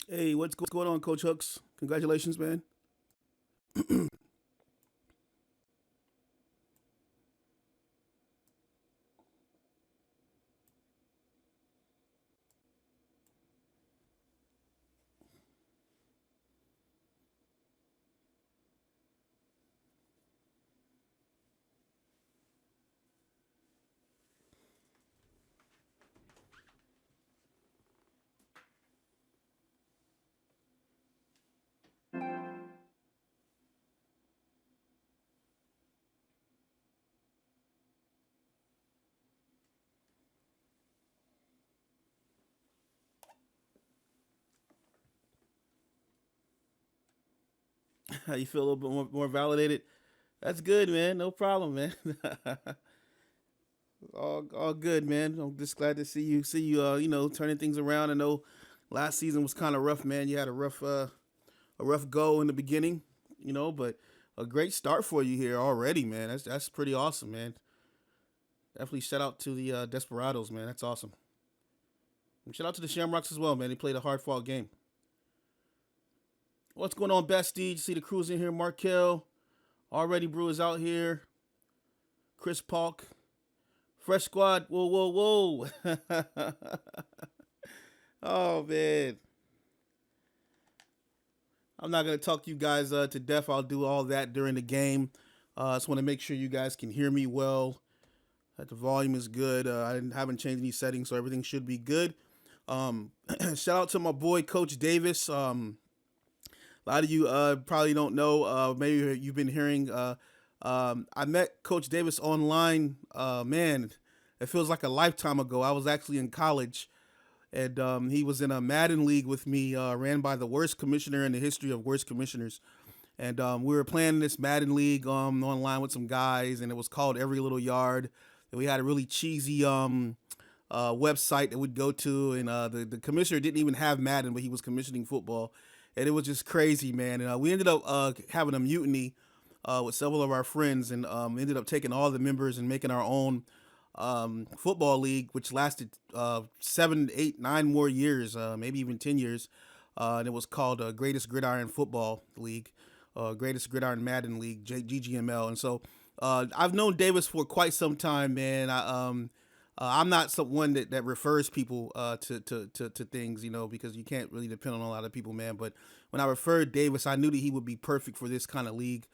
Hey, what's going on, Coach Hooks? Congratulations, man. How you feel a little bit more validated? That's good, man. No problem, man. all good, man. I'm just glad to see you. Turning things around. I know last season was kind of rough, man. You had a rough go in the beginning, but a great start for you here already, man. That's pretty awesome, man. Definitely shout out to the Desperados, man. That's awesome. And shout out to the Shamrocks as well, man. They played a hard fought game. What's going on, Bastille? See the crews in here. Markel, already Brewers out here. Chris Palk, Fresh Squad. Whoa, whoa, whoa. Oh man, I'm not gonna talk you guys to death. I'll do all that during the game. I just want to make sure you guys can hear me well. That the volume is good. Haven't changed any settings, so everything should be good. Shout out to my boy Coach Davis. A lot of you probably don't know. Maybe you've been hearing. I met Coach Davis online. Man, it feels like a lifetime ago. I was actually in college, and he was in a Madden league with me, ran by the worst commissioner in the history of worst commissioners. And we were playing this Madden league online with some guys, and it was called Every Little Yard. And we had a really cheesy website that we'd go to, and the commissioner didn't even have Madden, but he was commissioning football. And it was just crazy, man. And we ended up having a mutiny with several of our friends, and ended up taking all the members and making our own football league, which lasted 7, 8, 9 more years, maybe even 10 years. And it was called Greatest Gridiron Football League, Greatest Gridiron Madden League, GGML. And so I've known Davis for quite some time, man. I'm not someone that refers people to things, because you can't really depend on a lot of people, man. But when I referred Davis, I knew that he would be perfect for this kind of league,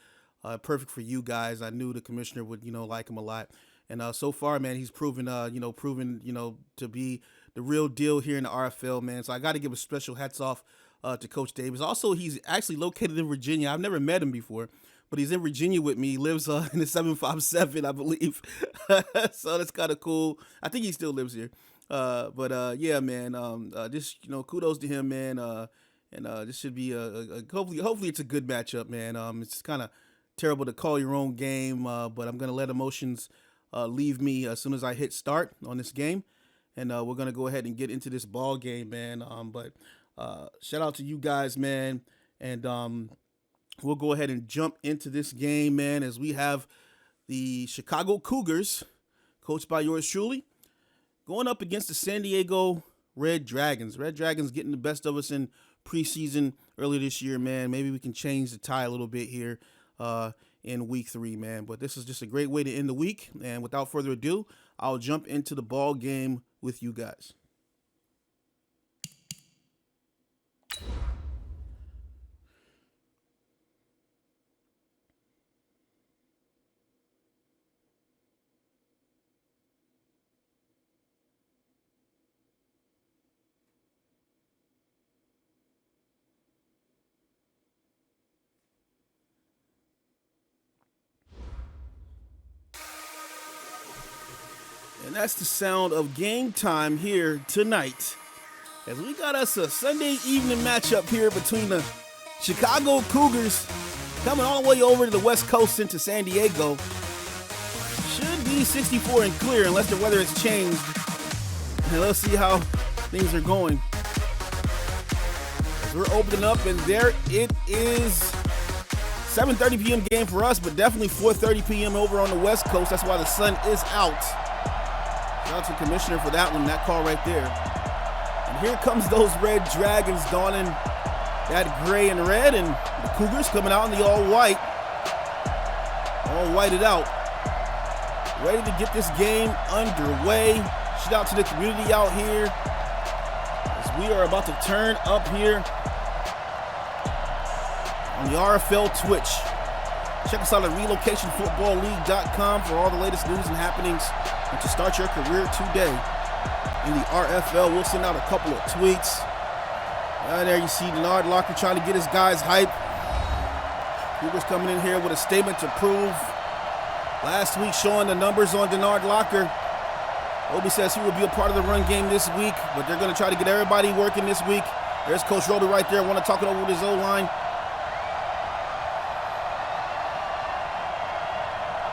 perfect for you guys. I knew the commissioner would, like him a lot. And so far, man, he's proven to be the real deal here in the RFL, man. So I got to give a special hats off to Coach Davis. Also, he's actually located in Virginia. I've never met him before, but he's in Virginia with me. He lives in the 757, I believe. So that's kind of cool. I think he still lives here. But yeah, man. Just kudos to him, man. And this should be a hopefully it's a good matchup, man. It's kind of terrible to call your own game, but I'm gonna let emotions leave me as soon as I hit start on this game, and we're gonna go ahead and get into this ball game, man. But shout out to you guys, man, and we'll go ahead and jump into this game, man, as we have the Chicago Cougars, coached by yours truly, going up against the San Diego Red Dragons. Red Dragons getting the best of us in preseason earlier this year, man. Maybe we can change the tie a little bit here in week 3, man. But this is just a great way to end the week. And without further ado, I'll jump into the ball game with you guys. And that's the sound of game time here tonight, as we got us a Sunday evening matchup here between the Chicago Cougars coming all the way over to the West Coast into San Diego. Should be 64 and clear unless the weather has changed. And let's see how things are going. As we're opening up, and there it is. 7:30 p.m. game for us, but definitely 4:30 p.m. over on the West Coast. That's why the sun is out. Shout out to the commissioner for that one, that call right there. And here comes those Red Dragons donning that gray and red, and the Cougars coming out in the all whited out. Ready to get this game underway. Shout out to the community out here as we are about to turn up here on the RFL Twitch. Check us out at relocationfootballleague.com for all the latest news and happenings and to start your career today in the RFL. We'll send out a couple of tweets. There you see Denard Locker trying to get his guys hype. Cougars coming in here with a statement to prove. Last week showing the numbers on Denard Locker. Obi says he will be a part of the run game this week, but they're going to try to get everybody working this week. There's Coach Roby right there. Want to talk it over with his O-line.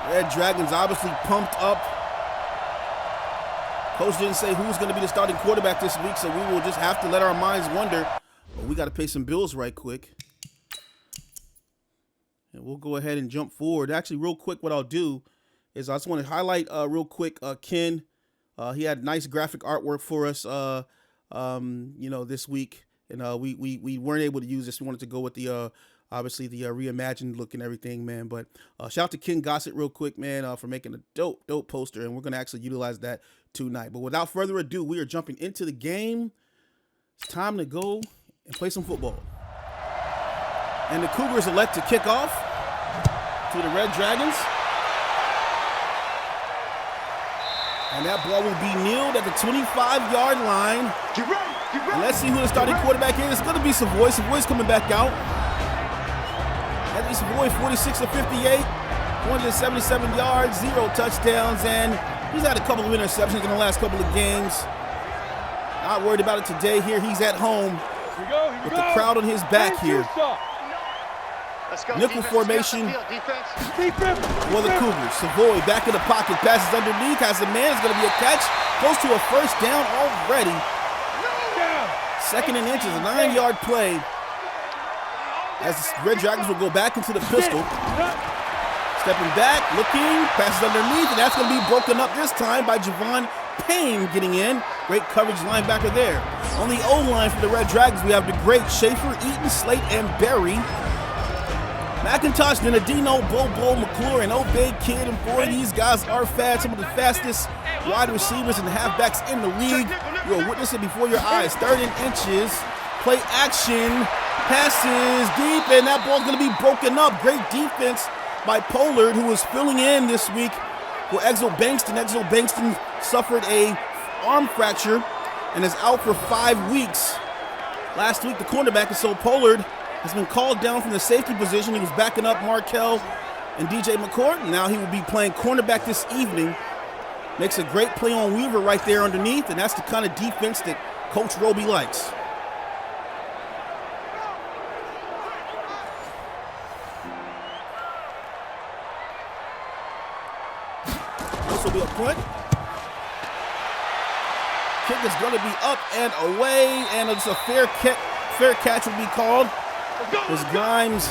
Red Dragons obviously pumped up. Coach didn't say who's going to be the starting quarterback this week, so we will just have to let our minds wonder. But we got to pay some bills right quick. And we'll go ahead and jump forward. Actually, real quick, what I'll do is I just want to highlight real quick Ken. He had nice graphic artwork for us, this week. And we weren't able to use this. We wanted to go with the obviously the reimagined look and everything, man. But shout out to Ken Gossett real quick, man, for making a dope poster. And we're going to actually utilize that tonight. But without further ado, we are jumping into the game. It's time to go and play some football. And the Cougars elect to kick off to the Red Dragons. And that ball will be kneeled at the 25-yard line. And let's see who the starting quarterback is. It's going to be Savoy. Savoy's coming back out. That is Savoy, 46 of 58, 177 yards, 0 touchdowns, and he's had a couple of interceptions in the last couple of games. Not worried about it today. Here he's at home with the crowd on his back here. Nickel formation for the Cougars. Savoy back in the pocket, passes underneath, has a man, it's going to be a catch, goes to a first down already. Second and inches, a 9-yard play. As the Red Dragons will go back into the pistol. Stepping back, looking, passes underneath, and that's going to be broken up this time by Javon Payne getting in. Great coverage linebacker there. On the O-line for the Red Dragons, we have the great Schaefer, Eaton, Slate, and Berry. McIntosh, Denadino, Bobo, McClure, and Obey Kid, and boy, these guys are fast. Some of the fastest wide receivers and halfbacks in the league. You'll witness it before your eyes. 3rd and inches, play action, passes deep, and that ball's going to be broken up. Great defense by Pollard, who was filling in this week for Exo Bankston. Exo Bankston suffered a arm fracture and is out for 5 weeks. Last week, the cornerback, and so Pollard has been called down from the safety position. He was backing up Markel and DJ McCourt. Now he will be playing cornerback this evening. Makes a great play on Weaver right there underneath, and that's the kind of defense that Coach Roby likes. This will be a punt. Kick is going to be up and away, and it's a fair catch will be called. As Grimes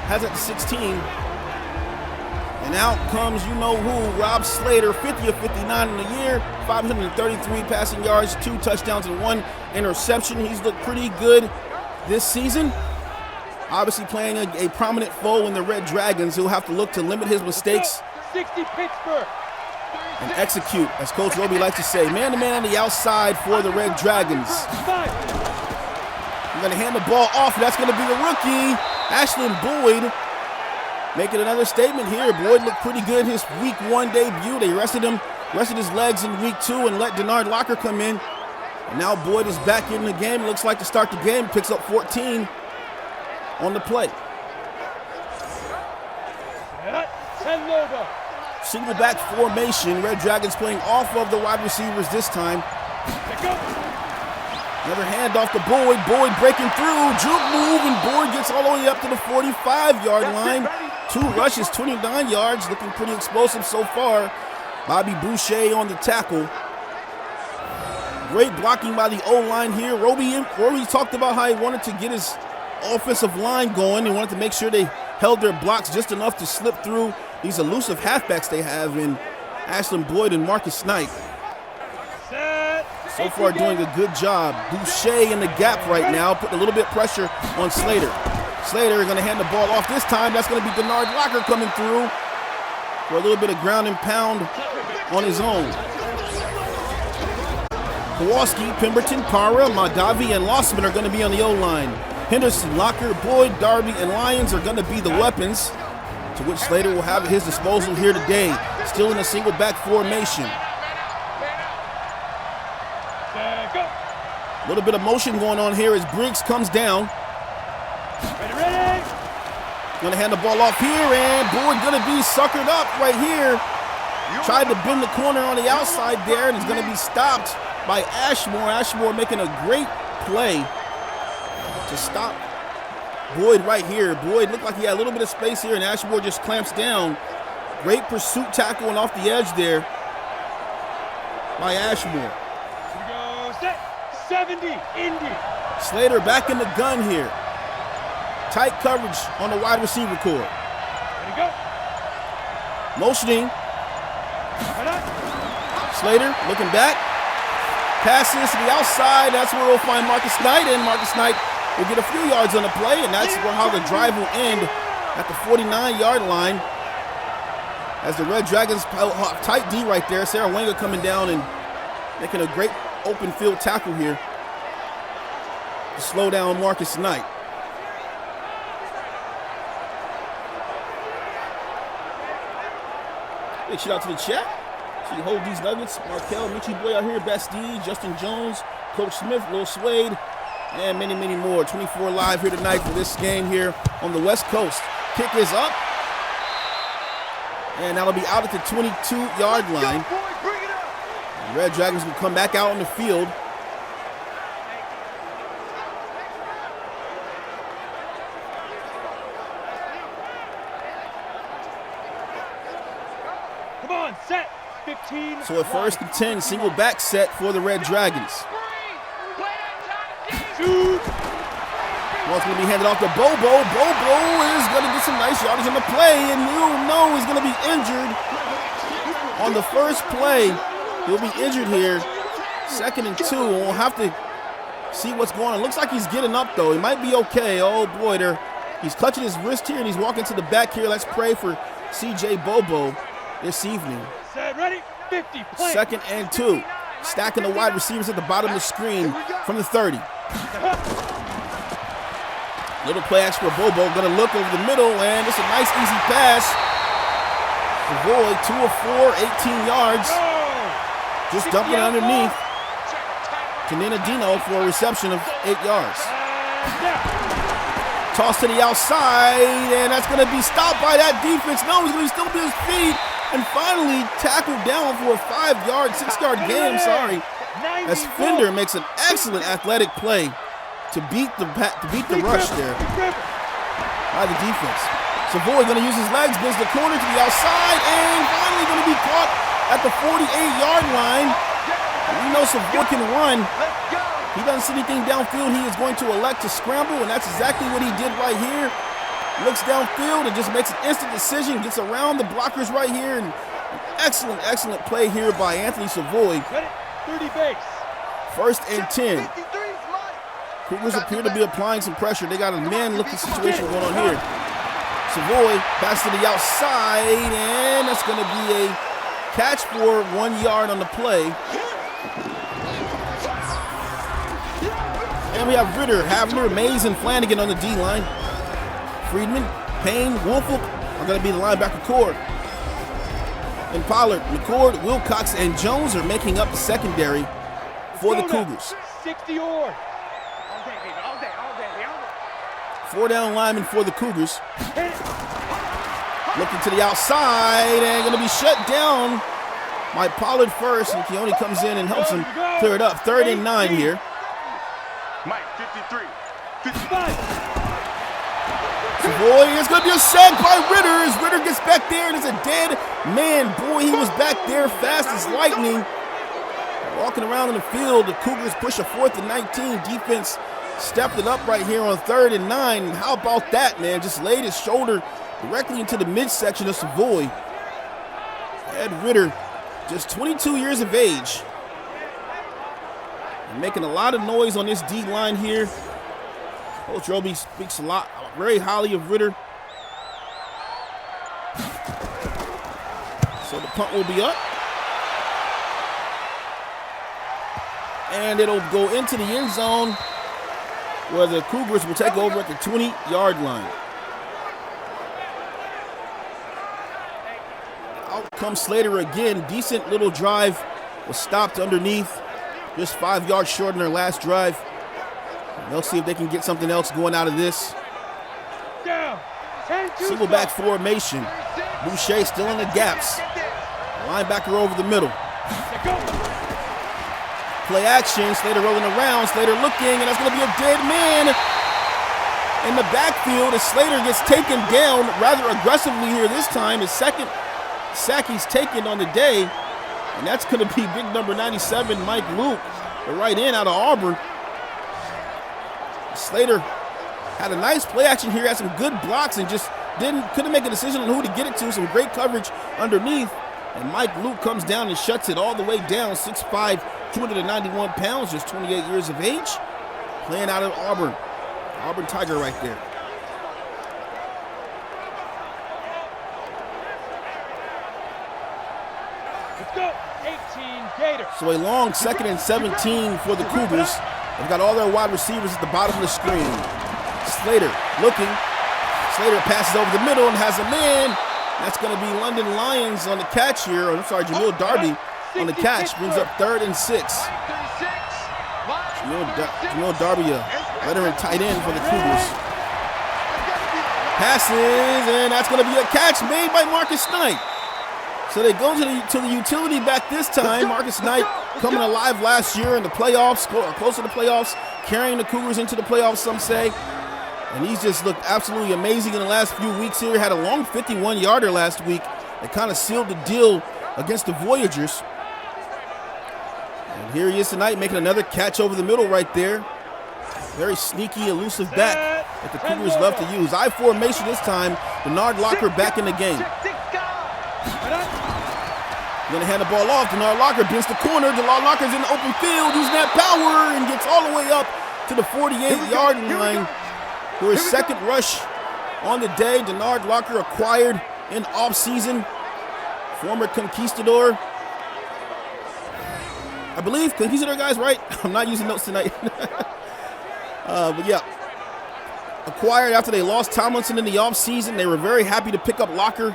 has it to 16. And out comes you-know-who, Rob Slater, 50 of 59 in the year, 533 passing yards, 2 touchdowns, and 1 interception. He's looked pretty good this season. Obviously playing a prominent foe in the Red Dragons, who'll have to look to limit his mistakes 60 Pittsburgh. And execute, as Coach Roby likes to say. Man-to-man on the outside for the Red Dragons. We're going to hand the ball off, and that's going to be the rookie, Ashlyn Boyd, making another statement here. Boyd looked pretty good in his week 1 debut. They rested his legs in week 2 and let Denard Locker come in. And now Boyd is back in the game. Looks like to start the game, picks up 14 on the play. Single back formation. Red Dragons playing off of the wide receivers this time. Another handoff to Boyd. Boyd breaking through. Juke move, and Boyd gets all the way up to the 45-yard line. 2 rushes, 29 yards. Looking pretty explosive so far. Bobby Boucher on the tackle. Great blocking by the O-line here. Roby talked about how he wanted to get his offensive line going. He wanted to make sure they held their blocks just enough to slip through these elusive halfbacks they have in Ashlyn Boyd and Marcus Knight. So far doing a good job. Boucher in the gap right now, putting a little bit of pressure on Slater. Slater is going to hand the ball off this time. That's going to be Denard Locker coming through for a little bit of ground and pound on his own. Kowalski, Pemberton, Para, Madavi, and Lossman are going to be on the O-line. Henderson, Locker, Boyd, Darby, and Lyons are going to be the weapons to which Slater will have at his disposal here today. Still in a single back formation. A little bit of motion going on here as Briggs comes down. Going to hand the ball off here, and Boyd going to be suckered up right here. Tried to bend the corner on the outside there, and is going to be stopped by Ashmore. Ashmore making a great play to stop Boyd right here. Boyd looked like he had a little bit of space here, and Ashmore just clamps down. Great pursuit tackle and off the edge there by Ashmore. 70, Indy. Slater back in the gun here. Tight coverage on the wide receiver core. Ready, go. Motioning. Slater looking back. Passes to the outside. That's where we'll find Marcus Knight, and Marcus Knight will get a few yards on the play, and that's how the drive will end at the 49-yard line. As the Red Dragons, tight D right there. Sarah Wenger coming down and making a great open field tackle here to slow down Marcus Knight. Big shout out to the chat. So you hold these nuggets. Markel, Mitchie Boy out here, Bastille, Justin Jones, Coach Smith, Lil Swade, and many, many more. 24 live here tonight for this game here on the West Coast. Kick is up. And that'll be out at the 22-yard line. The Red Dragons will come back out on the field. Come on, set. 15. So a 1st and 10 single back set for the Red Dragons. Ball's going to be handed off to Bobo. Bobo is going to get some nice yardage on the play, and you'll know he's going to be injured on the first play. He'll be injured here. 2nd and 2. We'll have to see what's going on. Looks like he's getting up, though. He might be okay. Oh, boy, he's clutching his wrist here, and he's walking to the back here. Let's pray for C.J. Bobo this evening. Set, ready, 50, play. 2nd and 2. Stacking the wide receivers at the bottom of the screen from the 30. Little play action for Bobo. Going to look over the middle, and it's a nice, easy pass. Savoy, 2 of 4, 18 yards. Just dumping it underneath to Nina Dino for a reception of 8 yards. Toss to the outside, and that's going to be stopped by that defense. No, he's going to still be his feet. And finally tackled down for a 5-yard, 6-yard gain, as Fender makes an excellent athletic play to beat the rush there by the defense. Savoy going to use his legs, bends the corner to the outside, and finally going to be caught at the 48-yard line. We know Savoy can run. He doesn't see anything downfield. He is going to elect to scramble, and that's exactly what he did right here. Looks downfield and just makes an instant decision, gets around the blockers right here, and an excellent, excellent play here by Anthony Savoy. 30 base. 1st and 10. Cougars appear to be applying some pressure. They got a man-looking situation going on here. Savoy pass to the outside, and that's going to be a catch for 1 yard on the play. And we have Ritter, Havner, Mays, and Flanagan on the D-line. Friedman, Payne, Woolfolk are going to be the linebacker core. And Pollard, McCord, Wilcox, and Jones are making up the secondary for the Cougars. 60 or. 4-down lineman for the Cougars. Looking to the outside and going to be shut down by Pollard first, and Keone comes in and helps him clear it up. 3rd and 9 here. Mike, 53, 55. Boy, it's going to be a sack by Ritter as Ritter gets back there and it's a dead man. Boy, he was back there fast as lightning. Walking around in the field, the Cougars push a 4th and 19. Defense stepped it up right here on 3rd and 9. How about that, man? Just laid his shoulder directly into the midsection of Savoy. Ed Ritter, just 22 years of age. They're making a lot of noise on this D line here. Coach Roby speaks a lot, very highly of Ritter. So the punt will be up. And it'll go into the end zone where the Cougars will take over at the 20-yard line. Out comes Slater again. Decent little drive. Was stopped underneath. Just 5 yards short in their last drive. They'll see if they can get something else going out of this. Single back formation. Boucher still in the gaps. Linebacker over the middle. Play action. Slater rolling around. Slater looking, and that's going to be a dead man in the backfield as Slater gets taken down rather aggressively here this time. His second sack he's taken on the day, and that's going to be big number 97, Mike Luke, the right end out of Auburn. Slater had a nice play action here, had some good blocks, and just couldn't make a decision on who to get it to. Some great coverage underneath, and Mike Luke comes down and shuts it all the way down. 6'5", 291 pounds, just 28 years of age, playing out of Auburn. Auburn Tiger right there. Let's go. 18 Gators. So a long 2nd and 17 for the Cougars. They've got all their wide receivers at the bottom of the screen. Slater looking. Slater passes over the middle and has a man. That's going to be London Lions on the catch here. I'm sorry, Jamil Darby on the catch. Brings up 3rd and 6. Jamil Darby, a veteran tight end for the Cougars. Passes, and that's going to be a catch made by Marcus Knight. So they go to the utility back this time. Marcus Knight coming alive last year in the playoffs, close to the playoffs, carrying the Cougars into the playoffs, some say. And he's just looked absolutely amazing in the last few weeks here. Had a long 51-yarder last week that kind of sealed the deal against the Voyagers. And here he is tonight making another catch over the middle right there. Very sneaky, elusive back that the Cougars love to use. I formation this time. Denard Locker back in the game. Going to hand the ball off. Denard Locker bends the corner. Denard Locker's in the open field, using that power, and gets all the way up to the 48-yard line for his second rush on the day. Denard Locker acquired in offseason. Former Conquistador. I believe Conquistador guys, right? I'm not using notes tonight. But yeah. Acquired after they lost Tomlinson in the offseason. They were very happy to pick up Locker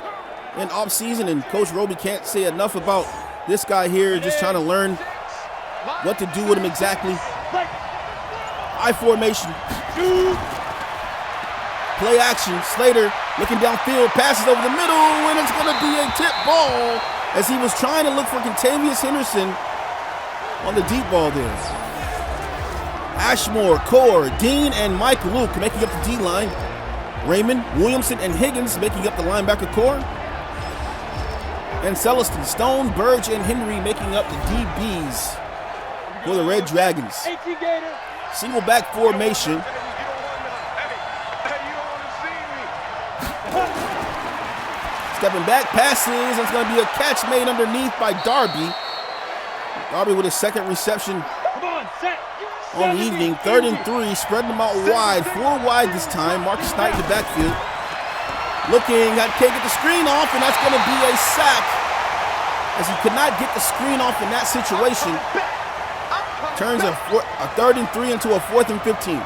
in offseason, and Coach Roby can't say enough about this guy here, just trying to learn what to do with him exactly. I formation. Play action. Slater looking downfield, passes over the middle, and it's going to be a tip ball as he was trying to look for Contavious Henderson on the deep ball there. Ashmore, Core, Dean, and Mike Luke making up the D-line. Raymond, Williamson, and Higgins making up the linebacker core. And Celestin, Stone, Burge, and Henry making up the DBs for the Red Dragons. Single back formation. Stepping back, passes. It's going to be a catch made underneath by Darby. Darby with his second reception on the evening. 3rd and 3, spreading them out wide. 4 wide this time. Marcus Knight in the backfield. Looking, can't get the screen off, and that's going to be a sack as he could not get the screen off in that situation. Turns a 3rd and 3 into a 4th and 15.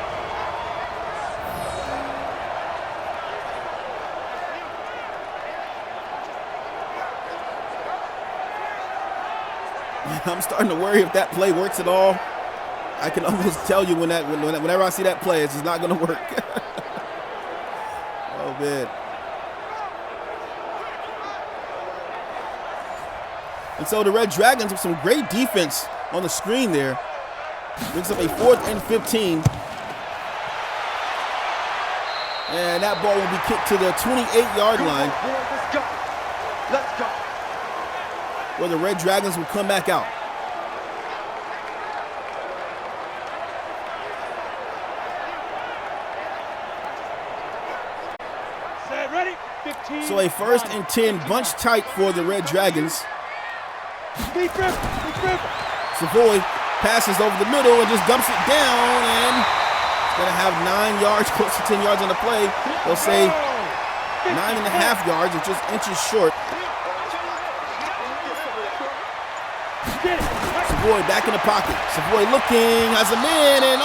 I'm starting to worry if that play works at all. I can almost tell you whenever I see that play, it's just not going to work. Oh, man. And so the Red Dragons with some great defense on the screen there. Brings up a 4th and 15. And that ball will be kicked to the 28-yard line. Let's go. Where the Red Dragons will come back out. Set, ready. 15. So a 1st and 10 bunch tight for the Red Dragons. Deep rip. Savoy passes over the middle and just dumps it down, and it's going to have 9 yards, close to 10 yards on the play. They'll say 9.5 yards, or just inches short. Savoy back in the pocket. Savoy looking, has a man, and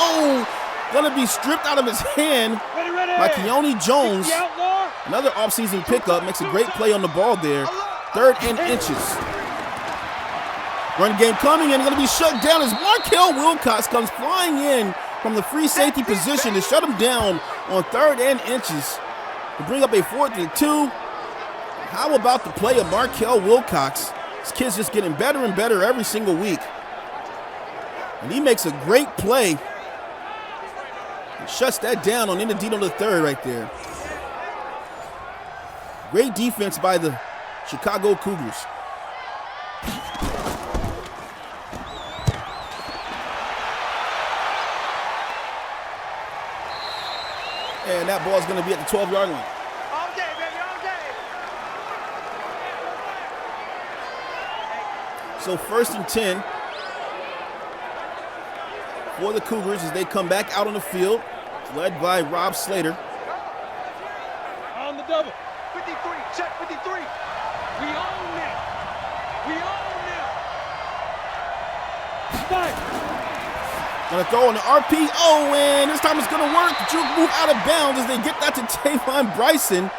gonna be stripped out of his hand by Keone Jones. Another offseason pickup, makes a great play on the ball there. 3rd and inches. Run game coming and gonna be shut down as Markel Wilcox comes flying in from the free safety position to shut him down on 3rd and inches to bring up a 4th and 2. How about the play of Markel Wilcox? This kid's just getting better and better every single week. And he makes a great play. And shuts that down on Indedito the third right there. Great defense by the Chicago Cougars. And that ball's going to be at the 12-yard line. All day, baby, all day. So 1st and 10 for the Cougars as they come back out on the field, led by Rob Slater. On the double. 53, check 53. We own now. We own now. Fire. Gonna throw on the RPO, and this time it's gonna work. Juke move out of bounds as they get that to Tavon Bryson.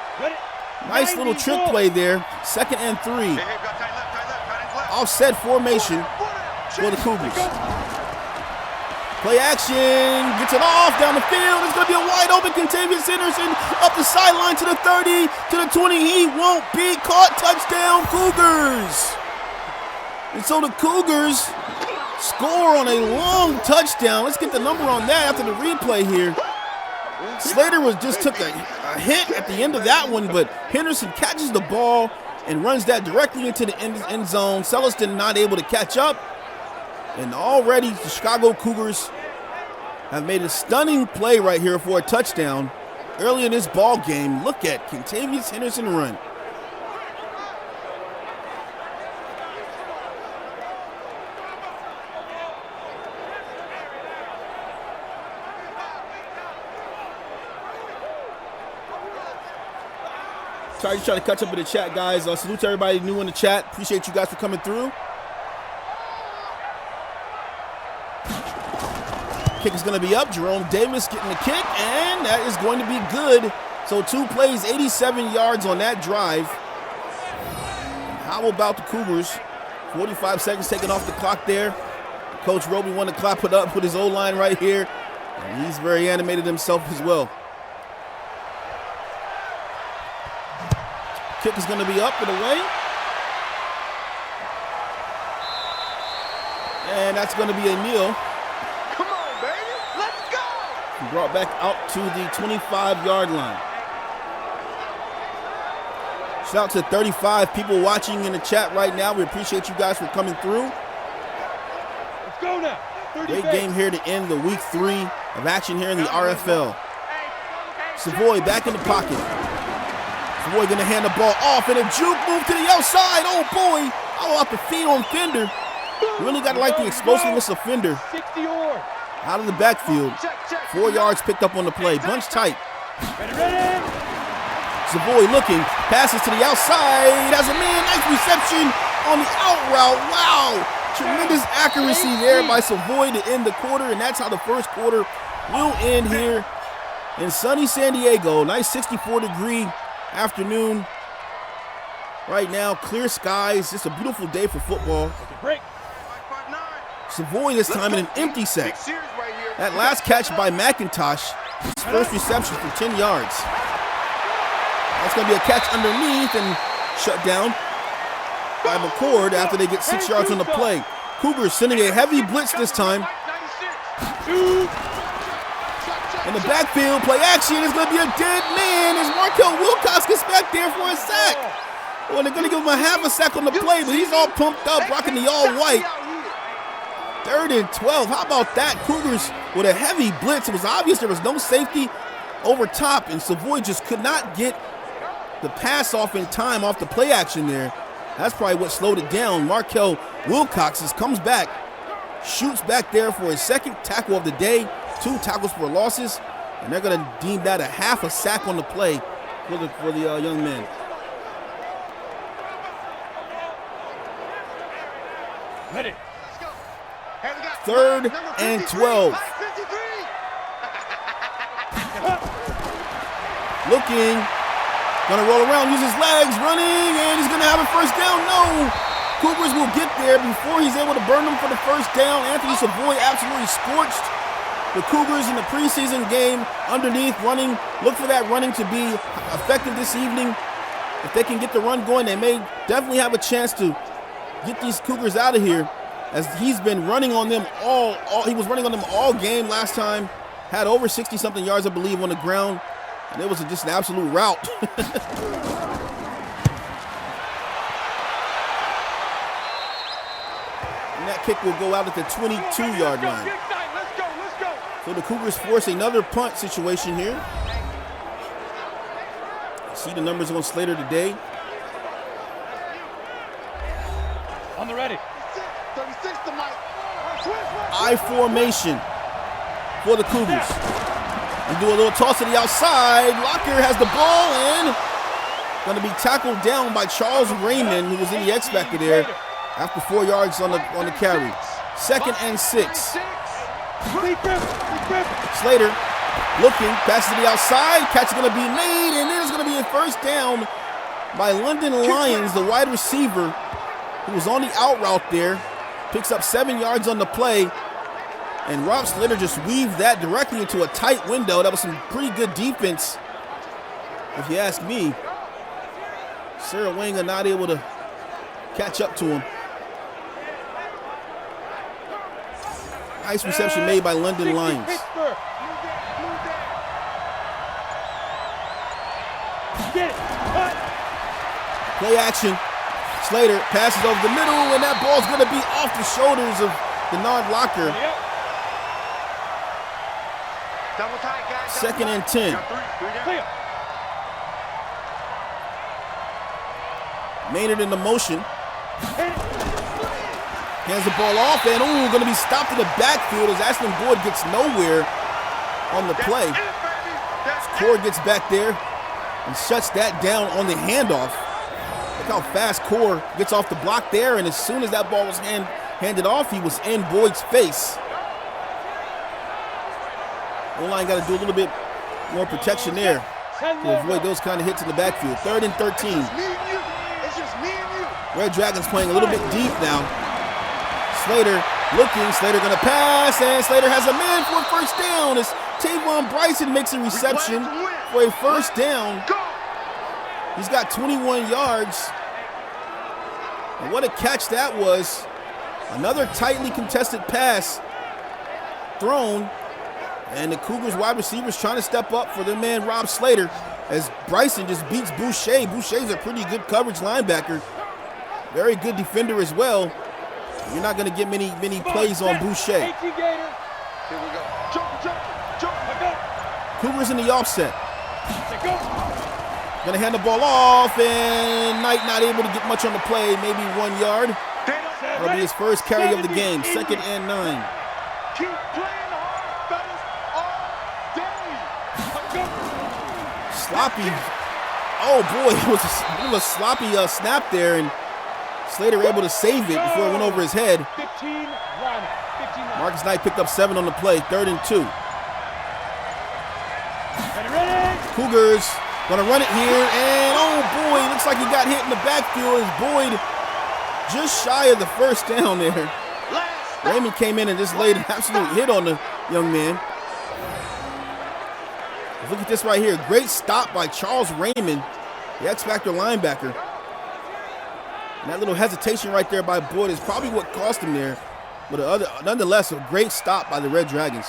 Nice little trick play there. 2nd and 3. Offset formation for the Cougars. Play action, gets it off down the field. It's gonna be a wide open Contavious Henderson up the sideline to the 30, to the 20. He won't be caught. Touchdown, Cougars. And so the Cougars score on a long touchdown. Let's get the number on that after the replay here. Slater took a hit at the end of that one, but Henderson catches the ball and runs that directly into the end zone. Celestin not able to catch up. And already the Chicago Cougars have made a stunning play right here for a touchdown early in this ball game. Look at Contavious Henderson run. Sorry to try to catch up with the chat, guys. Salute to everybody new in the chat. Appreciate you guys for coming through. Kick is going to be up. Jerome Davis getting the kick, and that is going to be good. So 2 plays, 87 yards on that drive. How about the Cougars? 45 seconds taken off the clock there. Coach Roby wanted to clap it up with his O-line right here, and he's very animated himself as well. Kick is going to be up and away. And that's going to be a kneel. Come on, baby. Let's go. Brought back out to the 25-yard line. Shout out to 35 people watching in the chat right now. We appreciate you guys for coming through. Let's go now. Great game here to end the week 3 of action here in the RFL. Savoy back in the pocket. Savoy gonna hand the ball off, and a juke move to the outside. Oh boy, how about the feet on Fender? Really gotta like the explosiveness of Fender. 60 yards. Out of the backfield. 4 yards picked up on the play. Bunch tight. Ready. Savoy looking, passes to the outside. Has a man, nice reception on the out route. Wow, tremendous accuracy there by Savoy to end the quarter, and that's how the first quarter will end here in sunny San Diego. Nice 64-degree afternoon right now, clear skies, just a beautiful day for football. Break. Savoy this time in an empty set. That last catch by McIntosh, his first reception for 10 yards. That's going to be a catch underneath and shut down by McCord after they get 6 yards on the play. Cougars sending a heavy blitz this time. In the backfield, play action is going to be a dead man as Markel Wilcox gets back there for a sack. Well, they're going to give him a half a sack on the play, but he's all pumped up, rocking the all-white. 3rd and 12. How about that? Cougars with a heavy blitz. It was obvious there was no safety over top, and Savoy just could not get the pass off in time off the play action there. That's probably what slowed it down. Markel Wilcox comes back, shoots back there for his second tackle of the day, 2 tackles for losses, and they're going to deem that a half a sack on the play for the young man. Ready. 3rd and 12. Looking, gonna roll around, use his legs, running, and he's gonna have a first down. No, Cougars will get there before he's able to burn them for the first down. Anthony Savoy absolutely scorched the Cougars in the preseason game underneath running. Look for that running to be effective this evening. If they can get the run going, they may definitely have a chance to get these Cougars out of here, as he's been running on them he was running on them all game last time. Had over 60-something yards, I believe, on the ground. And it was just an absolute rout. And that kick will go out at the 22-yard line. So the Cougars force another punt situation here. See the numbers on Slater today. On the ready. I formation for the Cougars. And do a little toss to the outside. Locker has the ball and going to be tackled down by Charles Raymond, who was in the X-Factor there after 4 yards on the carry. 2nd and 6. Slater looking, passes to the outside. Catch is going to be made, and then it's going to be a first down by London Lyons, the wide receiver, who was on the out route there. Picks up 7 yards on the play. And Rob Slater just weaved that directly into a tight window. That was some pretty good defense, if you ask me. Sarah Wenger not able to catch up to him. Nice reception made by London Lyons. Play action. Slater passes over the middle, and that ball's going to be off the shoulders of Denard Locker. 2nd and 10. Maynard in the motion. Hands the ball off, and going to be stopped in the backfield as Ashlyn Boyd gets nowhere on the play. Core gets back there and shuts that down on the handoff. Look how fast Core gets off the block there, and as soon as that ball was handed off, he was in Boyd's face. O-line got to do a little bit more protection there to avoid those kind of hits in the backfield. 3rd and 13. Red Dragons playing a little bit deep now. Slater looking. Slater going to pass, and Slater has a man for a first down as Tavon Bryson makes a reception for a first down. He's got 21 yards. And what a catch that was. Another tightly contested pass thrown. And the Cougars wide receivers trying to step up for their man Rob Slater as Bryson just beats Boucher. Boucher's a pretty good coverage linebacker. Very good defender as well. You're not going to get many plays on Boucher. Cougars in the offset. Going to hand the ball off, and Knight not able to get much on the play, maybe 1 yard. That'll be his first carry of the game, 2nd and 9. Sloppy. Oh boy, it was a sloppy snap there, and Slater able to save it before it went over his head. Marcus Knight picked up 7 on the play, 3rd and 2. Cougars gonna run it here, and oh boy, looks like he got hit in the backfield as Boyd just shy of the first down there. Raymond came in and just laid an absolute hit on the young man. Look at this right here. Great stop by Charles Raymond, the X-Factor linebacker. And that little hesitation right there by Boyd is probably what cost him there. But nonetheless, a great stop by the Red Dragons.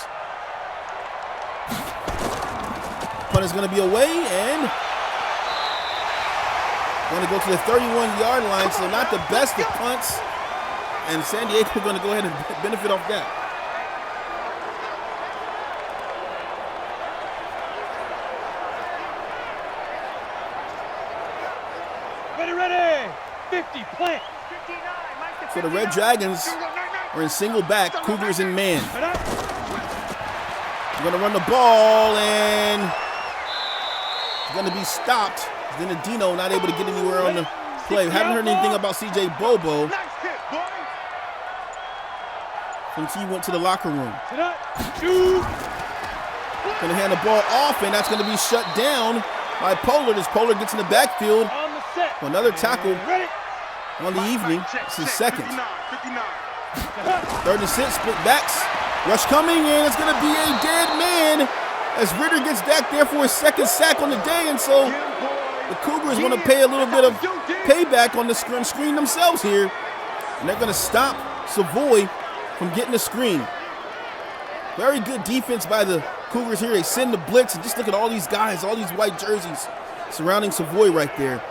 Punt is going to be away and going to go to the 31-yard line. So not the best of punts. And San Diego going to go ahead and benefit off that. Ready, 50, plant. So the Red Dragons We're in single back. Cougars in man. We're going to run the ball, and it's going to be stopped. Dino not able to get anywhere on the play. Haven't heard anything about C.J. Bobo since he went to the locker room. Going to hand the ball off, and that's going to be shut down by Polar. As Polar gets in the backfield. Another tackle on the evening. It's his second. 3rd and 6, split backs. Rush coming, and it's going to be a dead man as Ritter gets back there for his second sack on the day. And so the Cougars want to pay a little bit of payback on the screen themselves here. And they're going to stop Savoy from getting the screen. Very good defense by the Cougars here. They send the blitz, and just look at all these guys, all these white jerseys surrounding Savoy right there.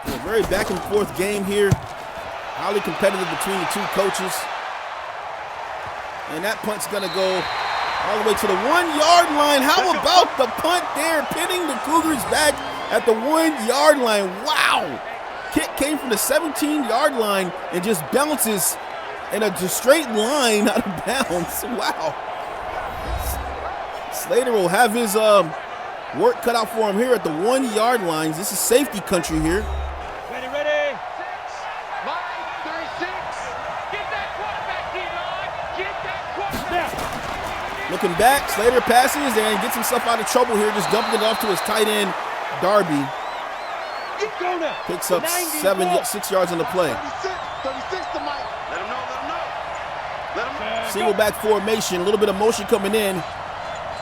A very back and forth game here. Highly competitive between the two coaches. And that punt's gonna go all the way to the 1-yard line. How about the punt there, pinning the Cougars back at the 1-yard line? Wow! Kick came from the 17-yard line and just bounces in a straight line out of bounds. Wow. Slater will have his work cut out for him here at the 1-yard lines. This is safety country here. Ready. Line 36. Get that quarterback, D-line. Get that quarterback. Looking back, Slater passes and gets himself out of trouble here, just dumping it off to his tight end, Darby. Picks up 6 yards on the play. 36 to Mike. Let him know. Single back formation, a little bit of motion coming in.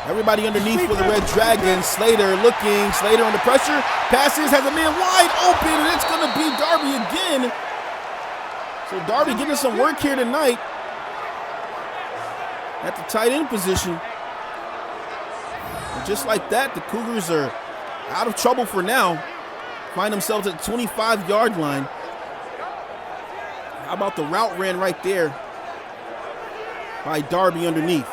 Everybody underneath for the Red Dragons. Slater looking, Slater under pressure. Passes, has a man wide open, and it's going to be Darby again. So Darby getting some work here tonight at the tight end position. And just like that, the Cougars are out of trouble for now. Find themselves at the 25-yard line. How about the route ran right there by Darby underneath?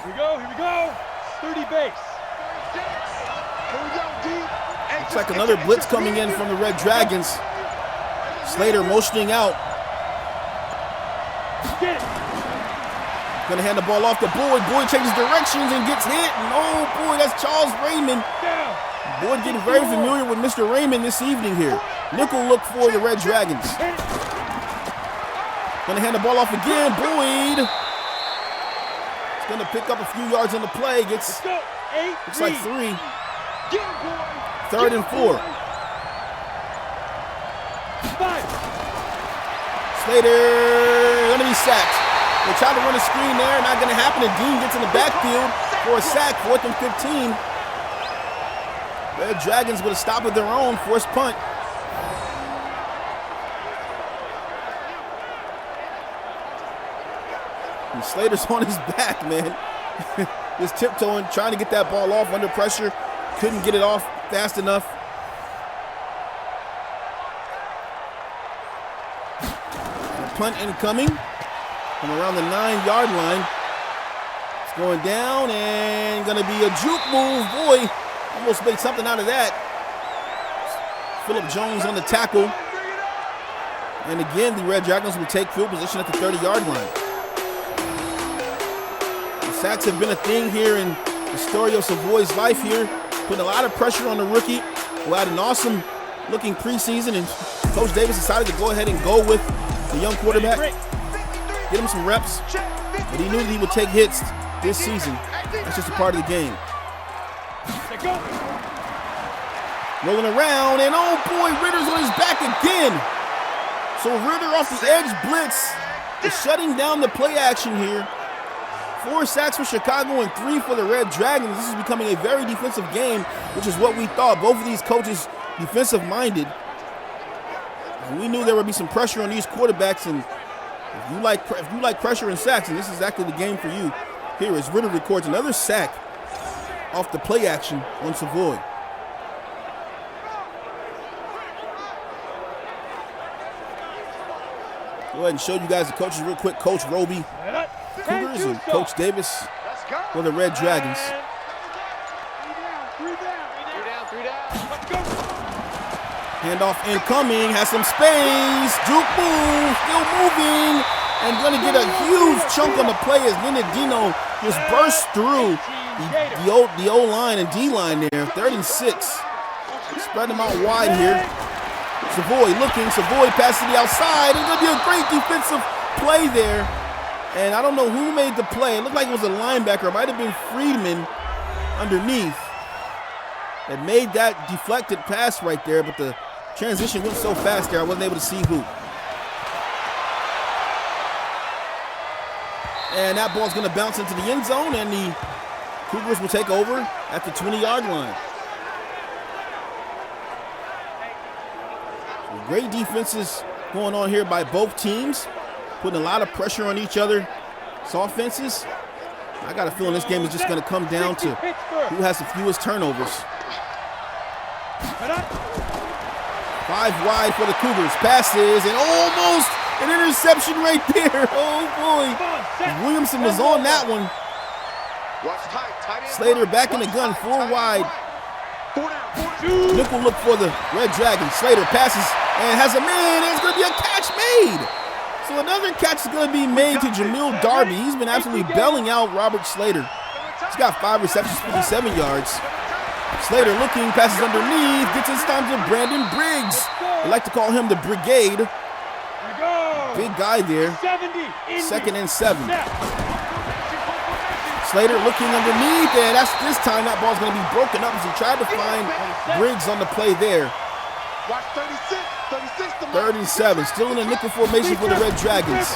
Here we go. 30 base. Looks like another blitz coming in from the Red Dragons. Slater motioning out. Get it. Gonna hand the ball off to Boyd. Boyd changes directions and gets hit. And oh boy, that's Charles Raymond. Boyd getting very familiar with Mr. Raymond this evening here. Nickel look for the Red Dragons. Gonna hand the ball off again. Boyd. He's gonna pick up a few yards on the play. Gets, looks like 3. 3rd and 4. Slater gonna be sacked. They try to run a screen there, not going to happen. And Dean gets in the backfield for a sack, 4th and 15. Red Dragons with a stop of their own, forced punt. And Slater's on his back, man. Just tiptoeing, trying to get that ball off under pressure. Couldn't get it off fast enough. And punt incoming. From around the 9-yard line. It's going down and going to be a juke move. Boy, almost made something out of that. Phillip Jones on the tackle. And again, the Red Dragons will take field position at the 30-yard line. The sacks have been a thing here in the story of Savoy's life here. Putting a lot of pressure on the rookie, who had an awesome looking preseason, and Coach Davis decided to go ahead and go with the young quarterback. Get him some reps, but he knew that he would take hits this season. That's just a part of the game. Rolling around, and oh boy, Ritter's on his back again. So Ritter off the edge blitz is shutting down the play action here. 4 sacks for Chicago and 3 for the Red Dragons. This is becoming a very defensive game, which is what we thought. Both of these coaches defensive-minded. And we knew there would be some pressure on these quarterbacks, and if you like pressure and sacks, and this is exactly the game for you, here as Ritter records another sack off the play action on Savoy. Go ahead and show you guys the coaches real quick. Coach Roby, Cougars, and Coach Davis for the Red Dragons. Handoff incoming, has some space. Juke move, still moving, and gonna get a huge chunk on the play as Ninadino just burst through the O-line and D-line there. 3rd and 6. Spread them out wide here. Savoy looking, Savoy passes to the outside. It's gonna be a great defensive play there. And I don't know who made the play. It looked like it was a linebacker. It might have been Friedman underneath that made that deflected pass right there, but the transition went so fast there I wasn't able to see who. And that ball's gonna bounce into the end zone, and the Cougars will take over at the 20-yard line. So great defenses going on here by both teams, putting a lot of pressure on each other's offenses. I got a feeling this game is just gonna come down to who has the fewest turnovers. 5 wide for the Cougars. Passes, and almost an interception right there. Oh boy. Williamson was on that one. Slater back in the gun, 4 wide. Nickel look for the Red Dragon. Slater passes and has a man, and it's going to be a catch made. So another catch is going to be made to Jamil Darby. He's been absolutely belling out Robert Slater. He's got 5 receptions, 57 yards. Slater looking, passes underneath, gets his time to Brandon Briggs. I like to call him the Brigade. Big guy there. 2nd and 7. Slater looking underneath, and this time that ball's going to be broken up as he tried to find Briggs on the play there. 3rd and 7. Still in a nickel formation for the Red Dragons.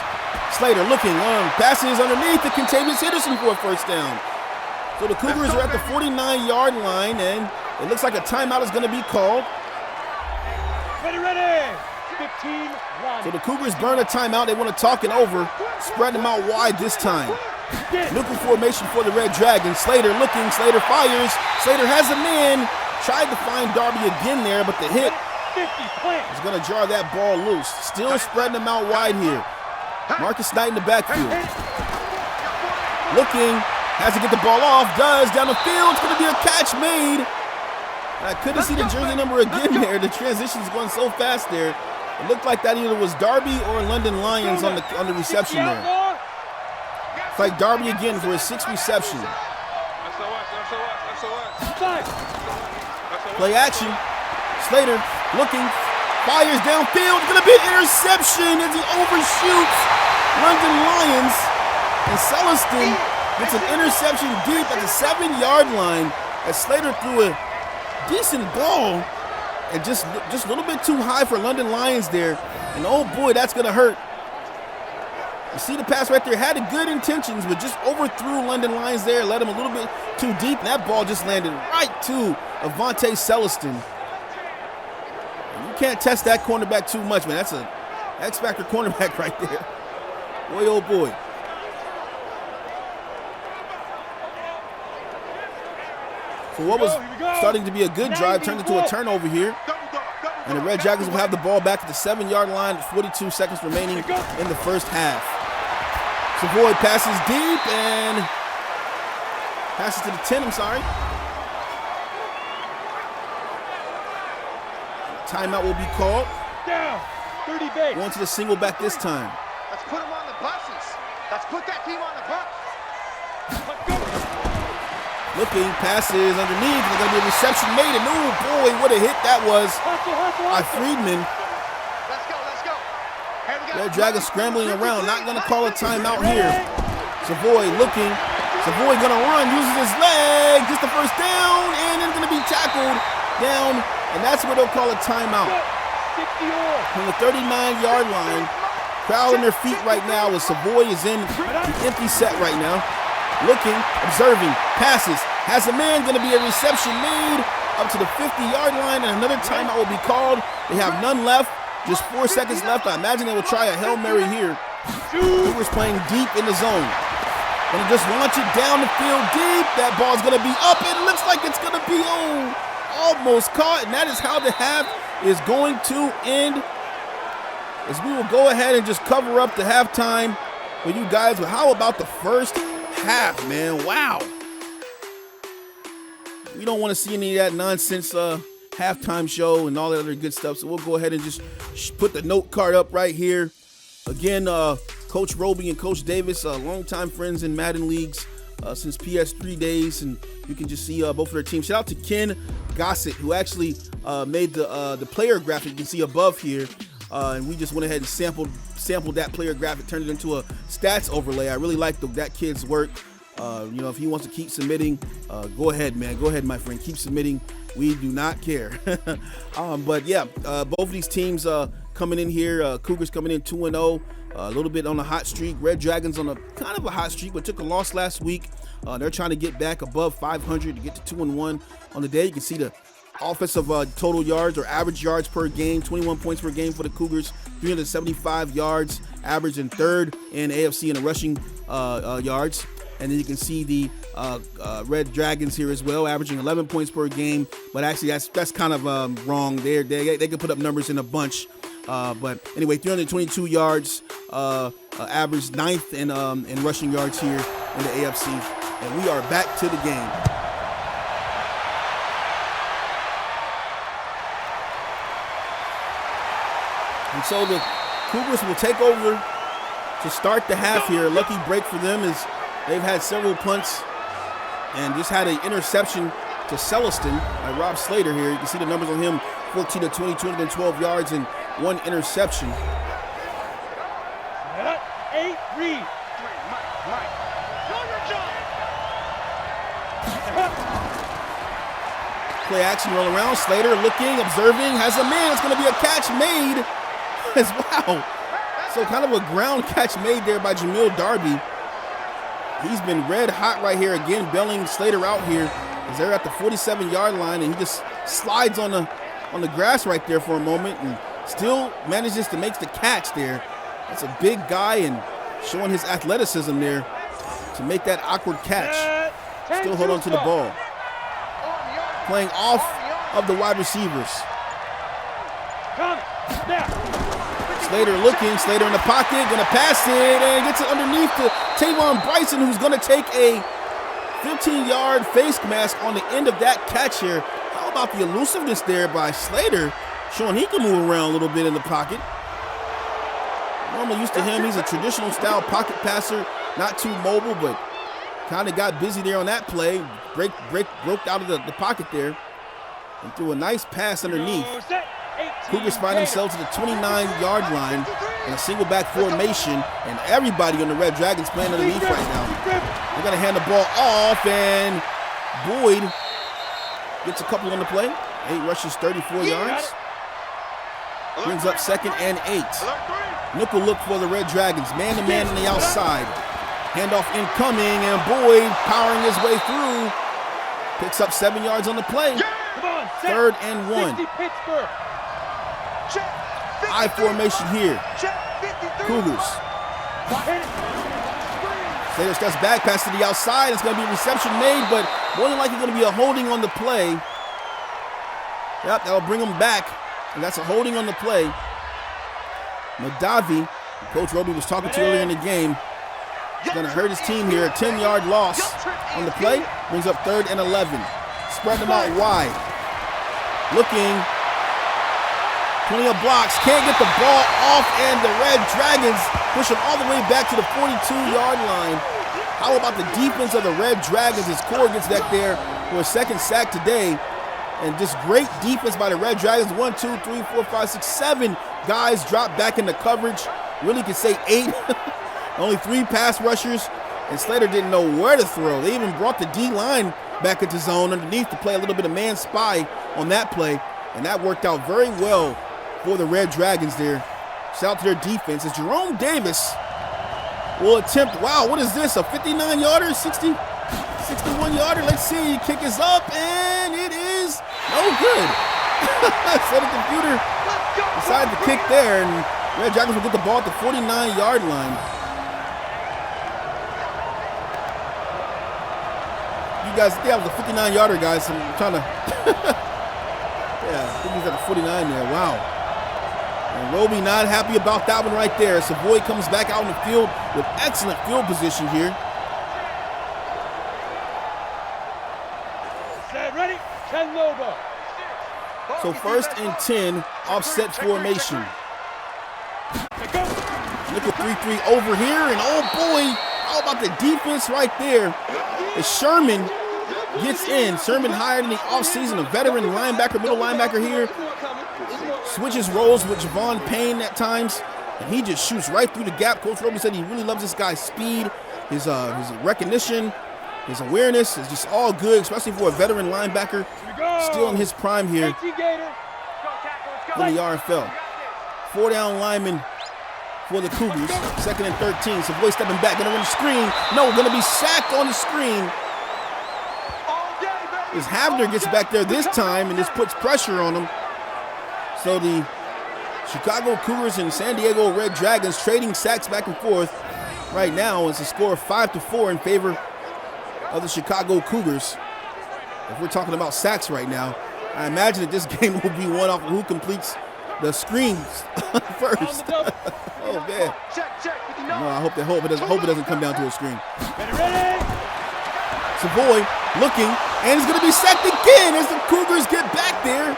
Slater looking, passes underneath to Contavious Henderson for a 1st down. So the Cougars are at the 49-yard line, and it looks like a timeout is going to be called. Ready. 15-1. So the Cougars burn a timeout. They want to talk it over, spread them out wide this time. Nickel formation for the Red Dragons. Slater looking, Slater fires. Slater has a man. Tried to find Darby again there, but the hit is going to jar that ball loose. Still spreading them out wide here. Marcus Knight in the backfield. Looking. Has to get the ball off, does, down the field, it's going to be a catch made. I couldn't see the jersey number again there. The transition's going so fast there. It looked like that either was Darby or London Lions on the reception there. It's like Darby again for his 6th reception. Play action. Slater looking, fires downfield, it's going to be an interception as he overshoots London Lions. And Celestin gets an interception deep at the 7-yard line as Slater threw a decent ball and just a little bit too high for London Lions there. And oh boy, that's going to hurt. You see the pass right there, had good intentions, but just overthrew London Lions there, led him a little bit too deep. And that ball just landed right to Avante Celestin. And you can't test that cornerback too much, man. That's an X-Factor cornerback right there. Boy, oh boy. So what was starting to be a good drive turned into a turnover here. And the Red Dragons will have the ball back at the 7-yard line with 42 seconds remaining in the 1st half. Savoy passes deep and passes to the 10, Timeout will be called. Down, 30 base. Going to the single back this time. Let's put them on the buses. Let's put that team on the bus. Looking, passes underneath. There's going to be a reception made. And oh boy, what a hit that was by Friedman. Let's go. Red Dragons scrambling around. Not going to call a timeout here. Savoy looking. Savoy going to run. Uses his leg. Gets the 1st down. And then going to be tackled down. And that's where they'll call a timeout. From the 39-yard line. Crowd on their feet right now as Savoy is in the empty set right now. Looking, observing, passes, has a man, going to be a reception made up to the 50-yard line, and another timeout will be called. They have none left, just 4 seconds left. I imagine they will try a Hail Mary here. Cougars playing deep in the zone. Going to just launch it down the field deep. That ball's going to be up. It looks like it's going to be almost caught, and that is how the half is going to end. As we will go ahead and just cover up the halftime for you guys. But how about the 1st half, man? Wow. We don't want to see any of that nonsense halftime show and all that other good stuff. So we'll go ahead and just put the note card up right here. Again, Coach Roby and Coach Davis, longtime friends in Madden leagues since PS3 days, and you can just see both of their teams. Shout out to Ken Gossett, who actually made the player graphic you can see above here, and we just went ahead and sampled that player graphic, turned it into a stats overlay. I really like that kid's work. If he wants to keep submitting, go ahead, man. Go ahead, my friend. Keep submitting. We do not care. But yeah, both of these teams coming in here. Cougars coming in 2-0. A little bit on a hot streak. Red Dragons on a kind of a hot streak, but took a loss last week. They're trying to get back above 500 to get to 2-1 on the day. You can see the offensive total yards or average yards per game, 21 points per game for the Cougars, 375 yards, average in third in AFC in the rushing yards. And then you can see the Red Dragons here as well, averaging 11 points per game. But actually, that's kind of wrong. They can put up numbers in a bunch. But anyway, 322 yards, average ninth in rushing yards here in the AFC. And we are back to the game. And so the Cougars will take over to start the half here. A lucky break for them is they've had several punts and just had an interception to Celestin by Rob Slater here. You can see the numbers on him, 14 to 20, 212 yards and one interception. 8 read. Play action, roll around. Slater looking, observing, has a man. It's going to be a catch made as wow. So kind of a ground catch made there by Jamil Darby. He's been red hot right here again, bailing Slater out here as they're at the 47-yard line, and he just slides on the grass right there for a moment and still manages to make the catch there. That's a big guy and showing his athleticism there to make that awkward catch. Still hold on to the ball. Playing off of the wide receivers. Slater looking, Slater in the pocket, gonna pass it and gets it underneath to Tavon Bryson, who's gonna take a 15-yard face mask on the end of that catch here. How about the elusiveness there by Slater, showing he can move around a little bit in the pocket. Normally used to him, he's a traditional style pocket passer, not too mobile, but kind of got busy there on that play. Broke out of the pocket there and threw a nice pass underneath. Cougars find themselves at the 29-yard line in a single back formation, and everybody on the Red Dragons playing underneath right now. They're going to hand the ball off, and Boyd gets a couple on the play. 8 rushes, 34 yards. Brings up 2nd and 8. Nickel look for the Red Dragons. Man-to-man on the outside. Handoff incoming, and Boyd powering his way through. Picks up 7 yards on the play. 3rd and 1. I formation here. Cougars. Slater steps back, pass to the outside. It's going to be a reception made, but more than likely going to be a holding on the play. Yep, that'll bring him back. And that's a holding on the play. Madavi, Coach Roby was talking to earlier in the game, is going to hurt his team here. A 10-yard loss on the play. Brings up 3rd and 11. Spread them out wide. Looking. Plenty of blocks. Can't get the ball off, and the Red Dragons push him all the way back to the 42-yard line. How about the defense of the Red Dragons as Core gets back there for a 2nd sack today. And just great defense by the Red Dragons. 1, 2, 3, 4, 5, 6, 7 guys drop back into coverage. Really could say 8. Only 3 pass rushers, and Slater didn't know where to throw. They even brought the D-line back into zone underneath to play a little bit of man spy on that play, and that worked out very well for the Red Dragons there. Shout out to their defense as Jerome Davis will attempt, wow, what is this, a 59-yarder, 61-yarder? Let's see, kick is up, and it is no good. So the computer decided to kick there, and Red Dragons will get the ball at the 49-yard line. You guys, I think that was a 59-yarder, guys. So I'm trying to, yeah, I think he's at the 49 there. Wow. And Roby not happy about that one right there. Savoy comes back out in the field with excellent field position here. Set, ready, Ken Lobo. So 1st and 10, offset formation. Look at 3-3 over here, and oh boy, how about the defense right there? As Sherman gets in. Sherman hired in the offseason, a veteran linebacker, middle linebacker here. Switches roles with Javon Payne at times, and he just shoots right through the gap. Coach Roby said he really loves this guy's speed, his recognition, his awareness is just all good, especially for a veteran linebacker still in his prime here in the RFL. 4-down lineman for the Cougars, 2nd and 13. Savoy stepping back, gonna run the screen. No, gonna be sacked on the screen. As Havner gets back there this time and just puts pressure on him. So the Chicago Cougars and San Diego Red Dragons trading sacks back and forth right now. It's a score of 5-4 in favor of the Chicago Cougars. If we're talking about sacks right now, I imagine that this game will be won off of who completes the screens first. Oh man! No, I hope it doesn't come down to a screen. Savoy looking, and he's going to be sacked again as the Cougars get back there.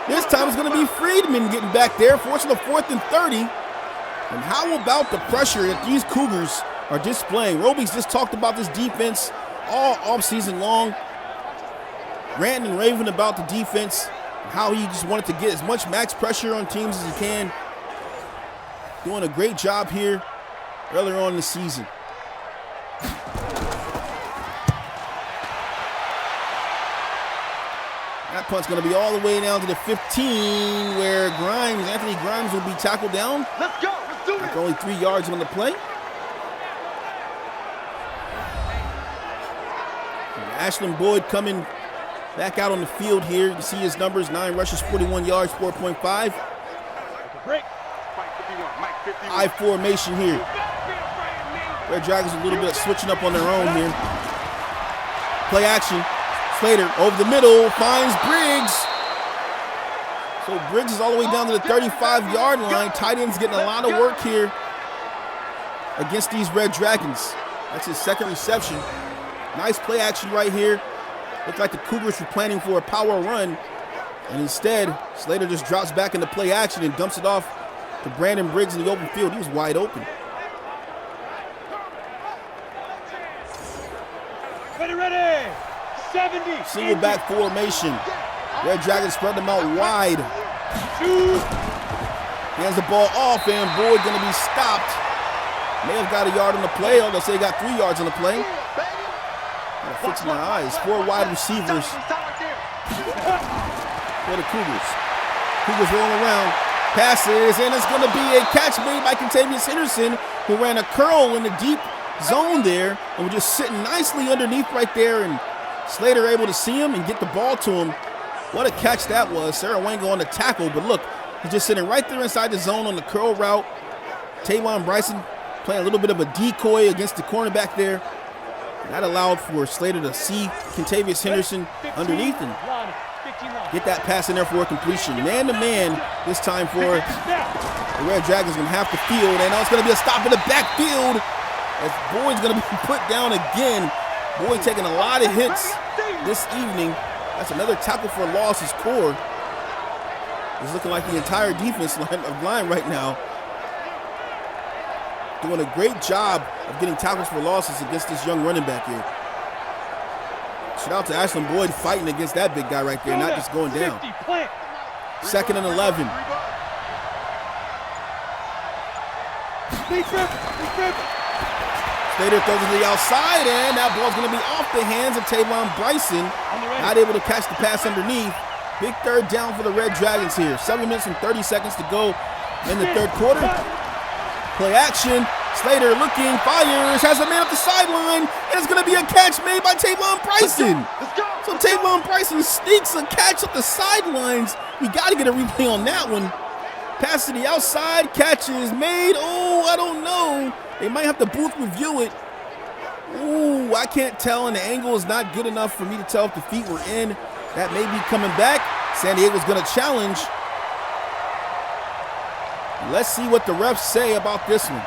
This time it's going to be Friedman getting back there, forcing a 4th and 30. And how about the pressure that these Cougars are displaying? Roby's just talked about this defense all offseason long, ranting and raving about the defense, how he just wanted to get as much max pressure on teams as he can. Doing a great job here earlier on in the season. That punt's going to be all the way down to the 15, where Anthony Grimes will be tackled down. Let's go. Let's do it. After only 3 yards on the play. Ashland Boyd coming back out on the field here. You can see his numbers: 9 rushes, 41 yards, 4.5. I formation here. Red Dragons a little bit switching up on their own here. Play action. Slater over the middle, finds Briggs. So Briggs is all the way down to the 35-yard line. Tight end's getting a lot of work here against these Red Dragons. That's his 2nd reception. Nice play action right here. Looked like the Cougars were planning for a power run, and instead, Slater just drops back into play action and dumps it off to Brandon Briggs in the open field. He was wide open. Ready. 70. Single back formation. Red Dragons spread them out wide. Hands the ball off, and Boyd going to be stopped. May have got a yard on the play. I'll say he got 3 yards on the play. Gotta fix my eyes. 4 wide receivers for the Cougars. Cougars rolling around. Passes, and it's going to be a catch made by Contavious Henderson, who ran a curl in the deep zone there and was just sitting nicely underneath right there, and Slater able to see him and get the ball to him. What a catch that was. Sarah Wango on the tackle, but look, he's just sitting right there inside the zone on the curl route. Tavon Bryson playing a little bit of a decoy against the cornerback there. And that allowed for Slater to see Contavious Henderson underneath and get that pass in there for a completion. Man-to-man this time for the Red Dragons. Going to have to field, and now it's going to be a stop in the backfield as Boyd's going to be put down again. Boyd taking a lot of hits this evening. That's another tackle for loss. His core is looking like the entire defense line right now. Doing a great job of getting tackles for losses against this young running back here. Shout out to Ashland Boyd fighting against that big guy right there, not just going down. 2nd and 11. Slater throws it to the outside, and that ball's going to be off the hands of Tavon Bryson. Not able to catch the pass underneath. Big 3rd down for the Red Dragons here. 7 minutes and 30 seconds to go in the 3rd quarter. Play action. Slater looking, fires, has a man up the sideline, and it's going to be a catch made by Tavon Bryson. So Tavon Bryson sneaks a catch up the sidelines. We got to get a replay on that one. Pass to the outside, catch is made. Oh, I don't know. They might have to booth review it. Ooh, I can't tell, and the angle is not good enough for me to tell if the feet were in. That may be coming back. San Diego's going to challenge. Let's see what the refs say about this one.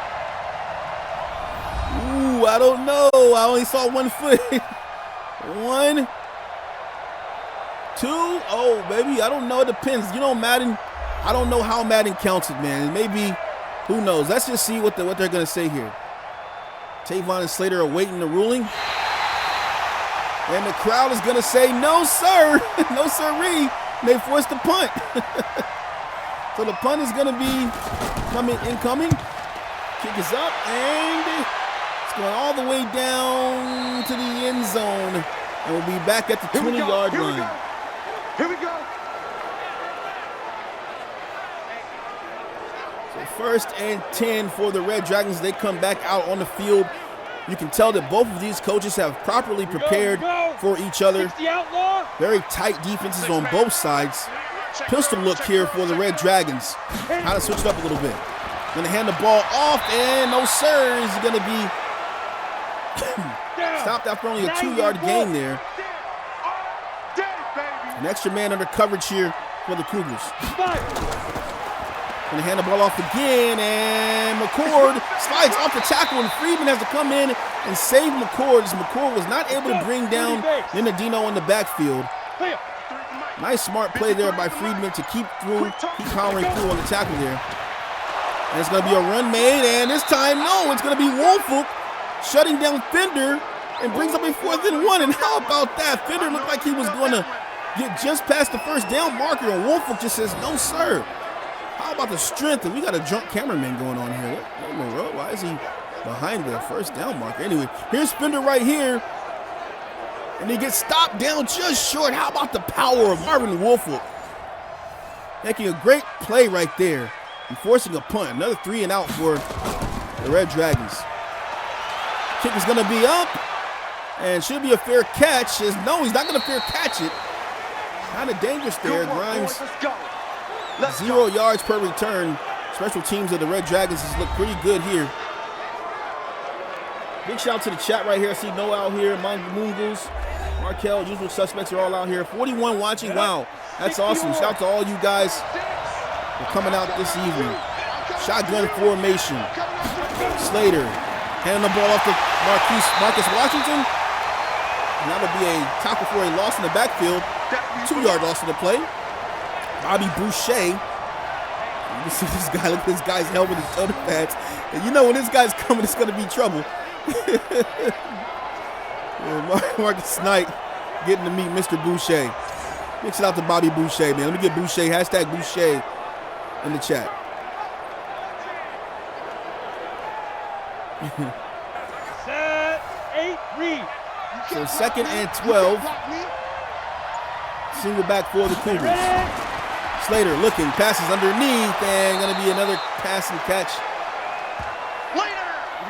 Ooh, I don't know. I only saw 1 foot. 1, 2. Oh, baby, I don't know. It depends. You know, Madden, I don't know how Madden counts it, man. Maybe, who knows? Let's just see what they're going to say here. Tavon and Slater are waiting the ruling. And the crowd is going to say, no, sir. No, sirree. And they force the punt. So the punt is going to be incoming. Kick is up, and it's going all the way down to the end zone. And we'll be back at the 20-yard line. Here we go. So 1st and 10 for the Red Dragons. They come back out on the field. You can tell that both of these coaches have properly prepared for each other. Very tight defenses on both sides. Pistol look here for the Red Dragons. Kind of switched up a little bit. Going to hand the ball off, and no, sir, is going to be stopped after only a 2-yard gain there. An extra man under coverage here for the Cougars. Going to hand the ball off again, and McCord slides off the tackle, and Friedman has to come in and save McCord, as McCord was not able to bring down Dinadino in the backfield. Nice smart play there by Friedman to keep powering through on the tackle there. And it's going to be a run made, and this time, no, it's going to be Woolfolk shutting down Fender and brings up a 4th and 1. And how about that? Fender looked like he was going to get just past the first down marker, and Woolfolk just says, no, sir. How about the strength? And we got a drunk cameraman going on here. What in the world? Why is he behind the first down marker? Anyway, here's Fender right here. And he gets stopped down just short. How about the power of Marvin Woolfolk? Making a great play right there and forcing a punt. Another 3 and out for the Red Dragons. Kick is going to be up and should be a fair catch. No, he's not going to fair catch it. Kind of dangerous there. Grimes, 0 yards per return. Special teams of the Red Dragons has looked pretty good here. Big shout out to the chat right here. I see Noah out here, Mungus, Markel, usual suspects are all out here. 41 watching. Wow, that's awesome. Shout out to all you guys for coming out this evening. Shotgun formation. Slater handing the ball off to Marcus Washington. And that'll be a tackle for a loss in the backfield. 2-yard loss in the play. Bobby Boucher. You can see this guy. Look at this guy's helmet and shoulder pads. And you know when this guy's coming, it's going to be trouble. Marcus Knight getting to meet Mr. Boucher. Mix it out to Bobby Boucher, man. Let me get Boucher, hashtag Boucher in the chat. Set, 8, read. So 2nd and 12. Single back for the Cougars. Slater looking, passes underneath, and going to be another pass and catch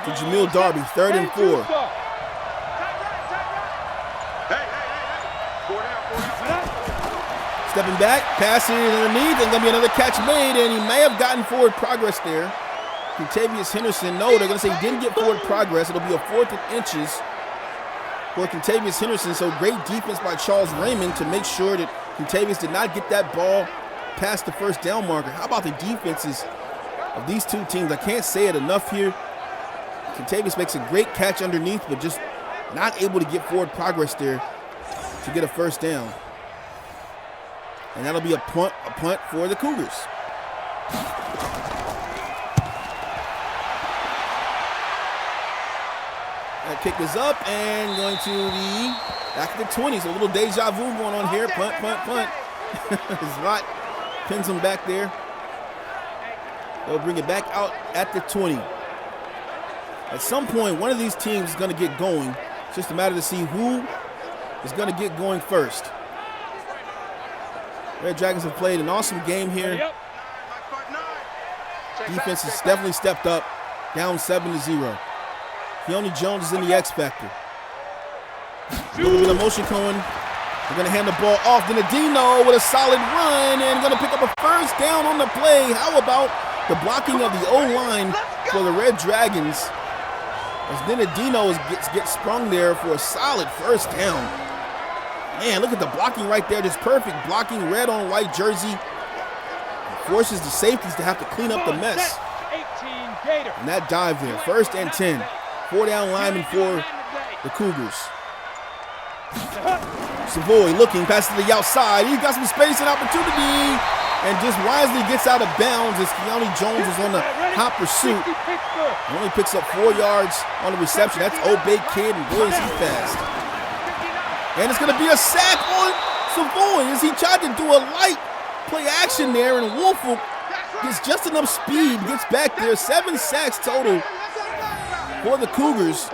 to Jamil Darby. 3rd and 4. Stepping back, passing underneath, and going to be another catch made, and he may have gotten forward progress there. Contavious Henderson, no, they're going to say he didn't get forward progress. It'll be a 4th and inches for Contavious Henderson. So great defense by Charles Raymond to make sure that Contavious did not get that ball past the first down marker. How about the defenses of these two teams? I can't say it enough here. Contavious makes a great catch underneath, but just not able to get forward progress there to get a first down. And that'll be a punt for the Cougars. That kick is up and going to the back of the 20s. A little deja vu going on here. Punt. Zlot pins him back there. They'll bring it back out at the 20. At some point, one of these teams is going to get going. It's just a matter to see who is going to get going first. Red Dragons have played an awesome game here. Defense has definitely stepped up, down 7-0. Keone Jones is in the X Factor. A little bit of motion going. They're going to hand the ball off. Dinadino with a solid run and going to pick up a first down on the play. How about the blocking of the O-line for the Red Dragons? As Dinadino gets sprung there for a solid first down. Man, look at the blocking right there. Just perfect blocking, red on white jersey. It forces the safeties to have to clean up the mess. And that dive there, 1st and 10. 4 down lineman for the Cougars. Savoy looking, passes to the outside. He's got some space and opportunity, and just wisely gets out of bounds as Keanu Jones is on the hot pursuit. He only picks up 4 yards on the reception. That's Obey Kid, and boy, is he fast. And it's going to be a sack on Savoy as he tried to do a light play action there, and Woolfolk gets just enough speed, gets back there. 7 sacks total for the Cougars.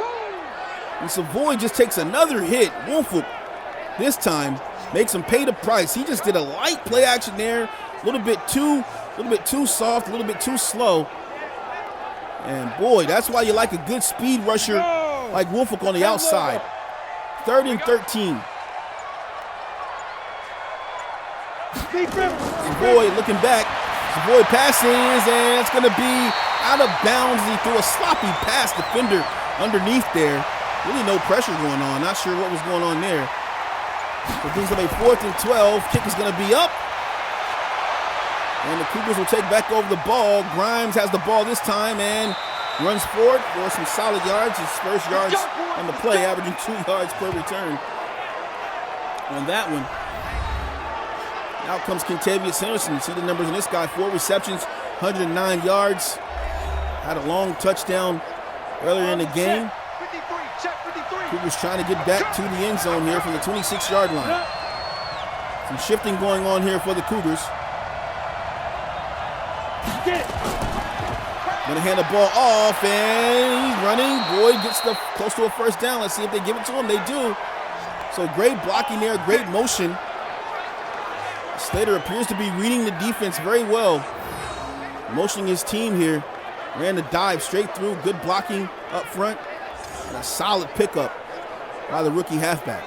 And Savoy just takes another hit. Woolfolk this time makes him pay the price. He just did a light play action there, a little bit too soft, a little bit too slow. And boy, that's why you like a good speed rusher like Woolfolk on the outside. 3rd and 13. Savoy looking back. Savoy passes, and it's going to be out of bounds. He threw a sloppy pass, defender underneath there. Really no pressure going on. Not sure what was going on there. So things will be 4th and 12. Kick is going to be up. And the Cougars will take back over the ball. Grimes has the ball this time and runs forward for some solid yards. His first yards on the play, averaging 2 yards per return on that one. Out comes Kentavious Sanderson. See the numbers on this guy. 4 receptions, 109 yards. Had a long touchdown earlier in the game. Cougars trying to get back to the end zone here from the 26-yard line. Some shifting going on here for the Cougars. Gonna hand the ball off, and he's running. Boyd gets close to a first down. Let's see if they give it to him. They do. So great blocking there, great motion. Slater appears to be reading the defense very well. Motioning his team here. Ran the dive straight through. Good blocking up front. And a solid pickup by the rookie halfback.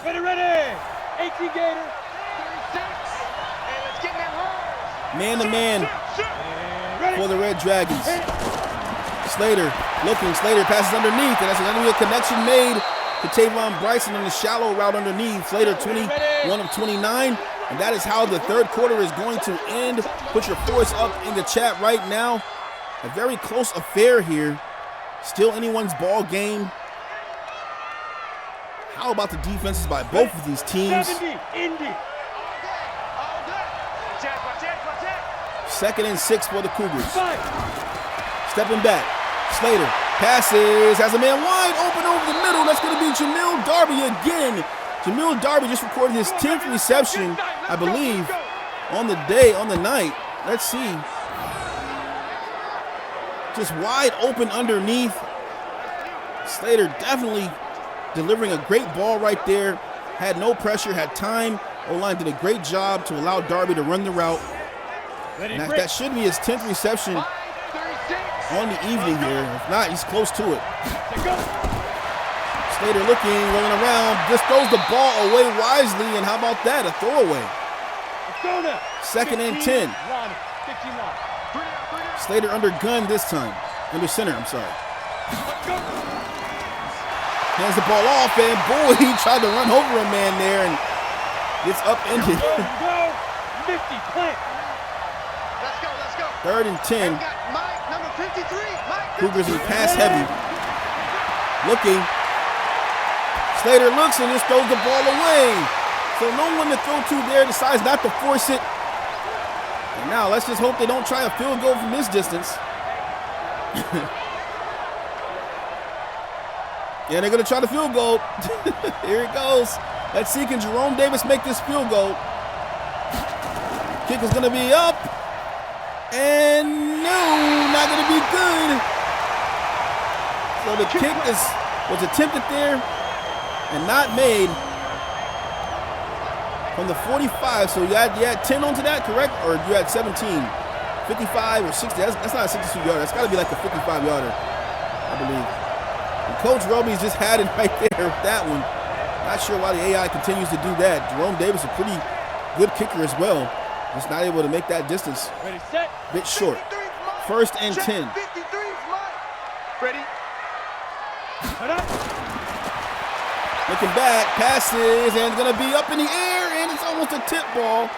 Ready. 18 Gator. 36. And let's get them home. Man-to-man for the Red Dragons. Slater looking. Slater passes underneath, and that's going to be a connection made to Tavon Bryson on the shallow route underneath. Slater 21 of 29, and that is how the 3rd quarter is going to end. Put your force up in the chat right now. A very close affair here. Still anyone's ball game. How about the defenses by both of these teams? 2nd and 6 for the Cougars. Stepping back. Slater passes, has a man wide open over the middle. That's going to be Jamil Darby again. Jamil Darby just recorded his 10th reception, I believe, on the night. Let's see. Just wide open underneath. Slater definitely delivering a great ball right there. Had no pressure, had time. O-line did a great job to allow Darby to run the route. And that should be his 10th reception on the evening here. If not, he's close to it. Slater looking, rolling around, just throws the ball away wisely, and how about that, a throwaway. 2nd and 10. Slater under gun this time, under center, I'm sorry. Hands the ball off, and boy, he tried to run over a man there and gets upended. 3rd and 10. Cougars in pass heavy. Looking. Slater looks and just throws the ball away. So no one to throw to there, decides not to force it. And now let's just hope they don't try a field goal from this distance. Yeah, they're going to try the field goal. Here it goes. Let's see, can Jerome Davis make this field goal? Kick is going to be up. And no, not going to be good. So the kick was attempted there and not made from the 45. So you had 10 onto that, correct? Or you had 17? 55 or 60. That's not a 62-yarder. That's got to be like a 55-yarder, I believe. And Coach Roby's just had it right there with that one. Not sure why the AI continues to do that. Jerome Davis, a pretty good kicker as well. Just not able to make that distance. Ready, set. Bit short. 1st and 10. Ready. Looking back, passes, and it's going to be up in the air, and it's almost a tip ball.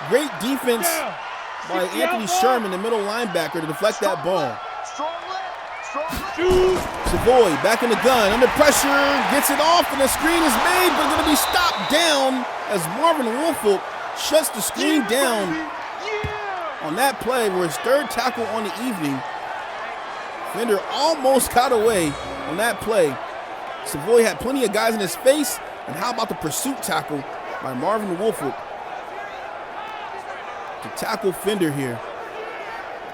Great defense by Anthony Sherman, the middle linebacker, to deflect that ball. Strong left. Savoy back in the gun, under pressure, gets it off, and the screen is made, but it's going to be stopped down as Marvin Woolfolk shuts the screen down on that play for his third tackle on the evening. Fender almost got away on that play. Savoy had plenty of guys in his face, and how about the pursuit tackle by Marvin Woolfolk to tackle Fender here.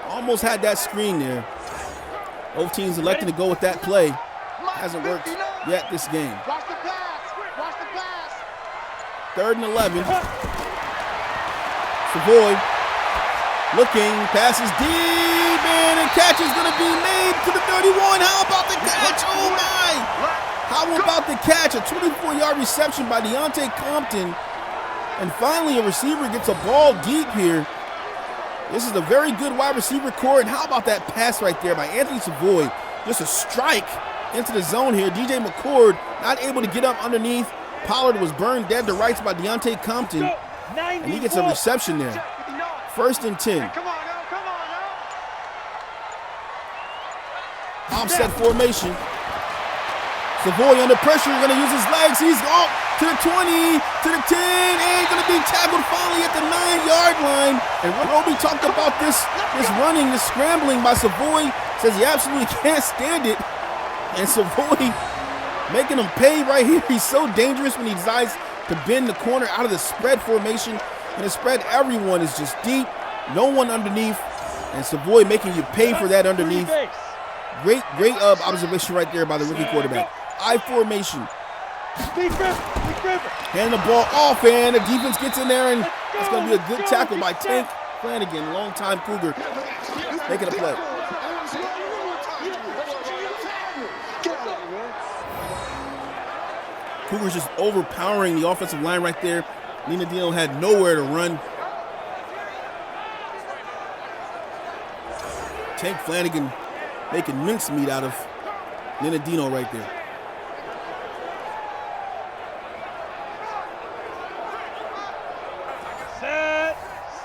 Almost had that screen there. Both teams elected to go with that play. Hasn't worked yet this game. Watch the pass. Watch the pass. 3rd and 11. Savoy looking, passes deep, and the catch is going to be made to the 31. How about the catch? Oh my! How about the catch? A 24-yard reception by Deontay Compton. And finally, a receiver gets a ball deep here. This is a very good wide receiver core. And how about that pass right there by Anthony Savoy? Just a strike into the zone here. DJ McCord not able to get up underneath. Pollard was burned dead to rights by Deontay Compton. And he gets a reception there. 1st and 10. Come on now. Come on now. Offset formation. Savoy under pressure, going to use his legs. He's off to the 20, to the 10, and going to be tackled finally at the 9-yard line. And Roby talked about this running, this scrambling by Savoy. Says he absolutely can't stand it. And Savoy making him pay right here. He's so dangerous when he decides to bend the corner out of the spread formation. And the spread, everyone is just deep, no one underneath. And Savoy making you pay for that underneath. Great observation right there by the rookie quarterback. I formation. Hand the ball off, and the defense gets in there, and it's going to be a good tackle by Tank Flanagan, longtime Cougar, making a play. Cougars just overpowering the offensive line right there. Nina Dino had nowhere to run. Tank Flanagan making mincemeat out of Ninadino right there. Set,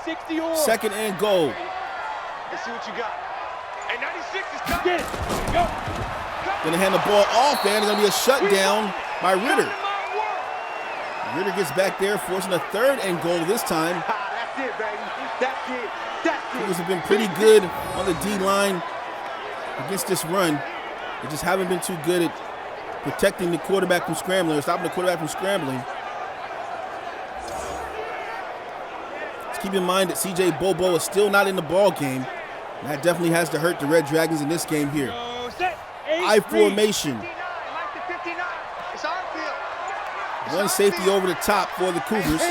60 on. 2nd and goal. Let's see what you got. And 96 is coming. Get it. Go. Gonna hand the ball off, and it's gonna be a shutdown by Ritter. Ritter gets back there, forcing a 3rd and goal this time. That's it, baby. That's it. That's it. Cougars have been pretty good on the D-line against this run. They just haven't been too good at protecting the quarterback from scrambling, or stopping the quarterback from scrambling. Let's keep in mind that CJ Bobo is still not in the ball game. And that definitely has to hurt the Red Dragons in this game here. I formation. It's our field. One safety over the top for the Cougars.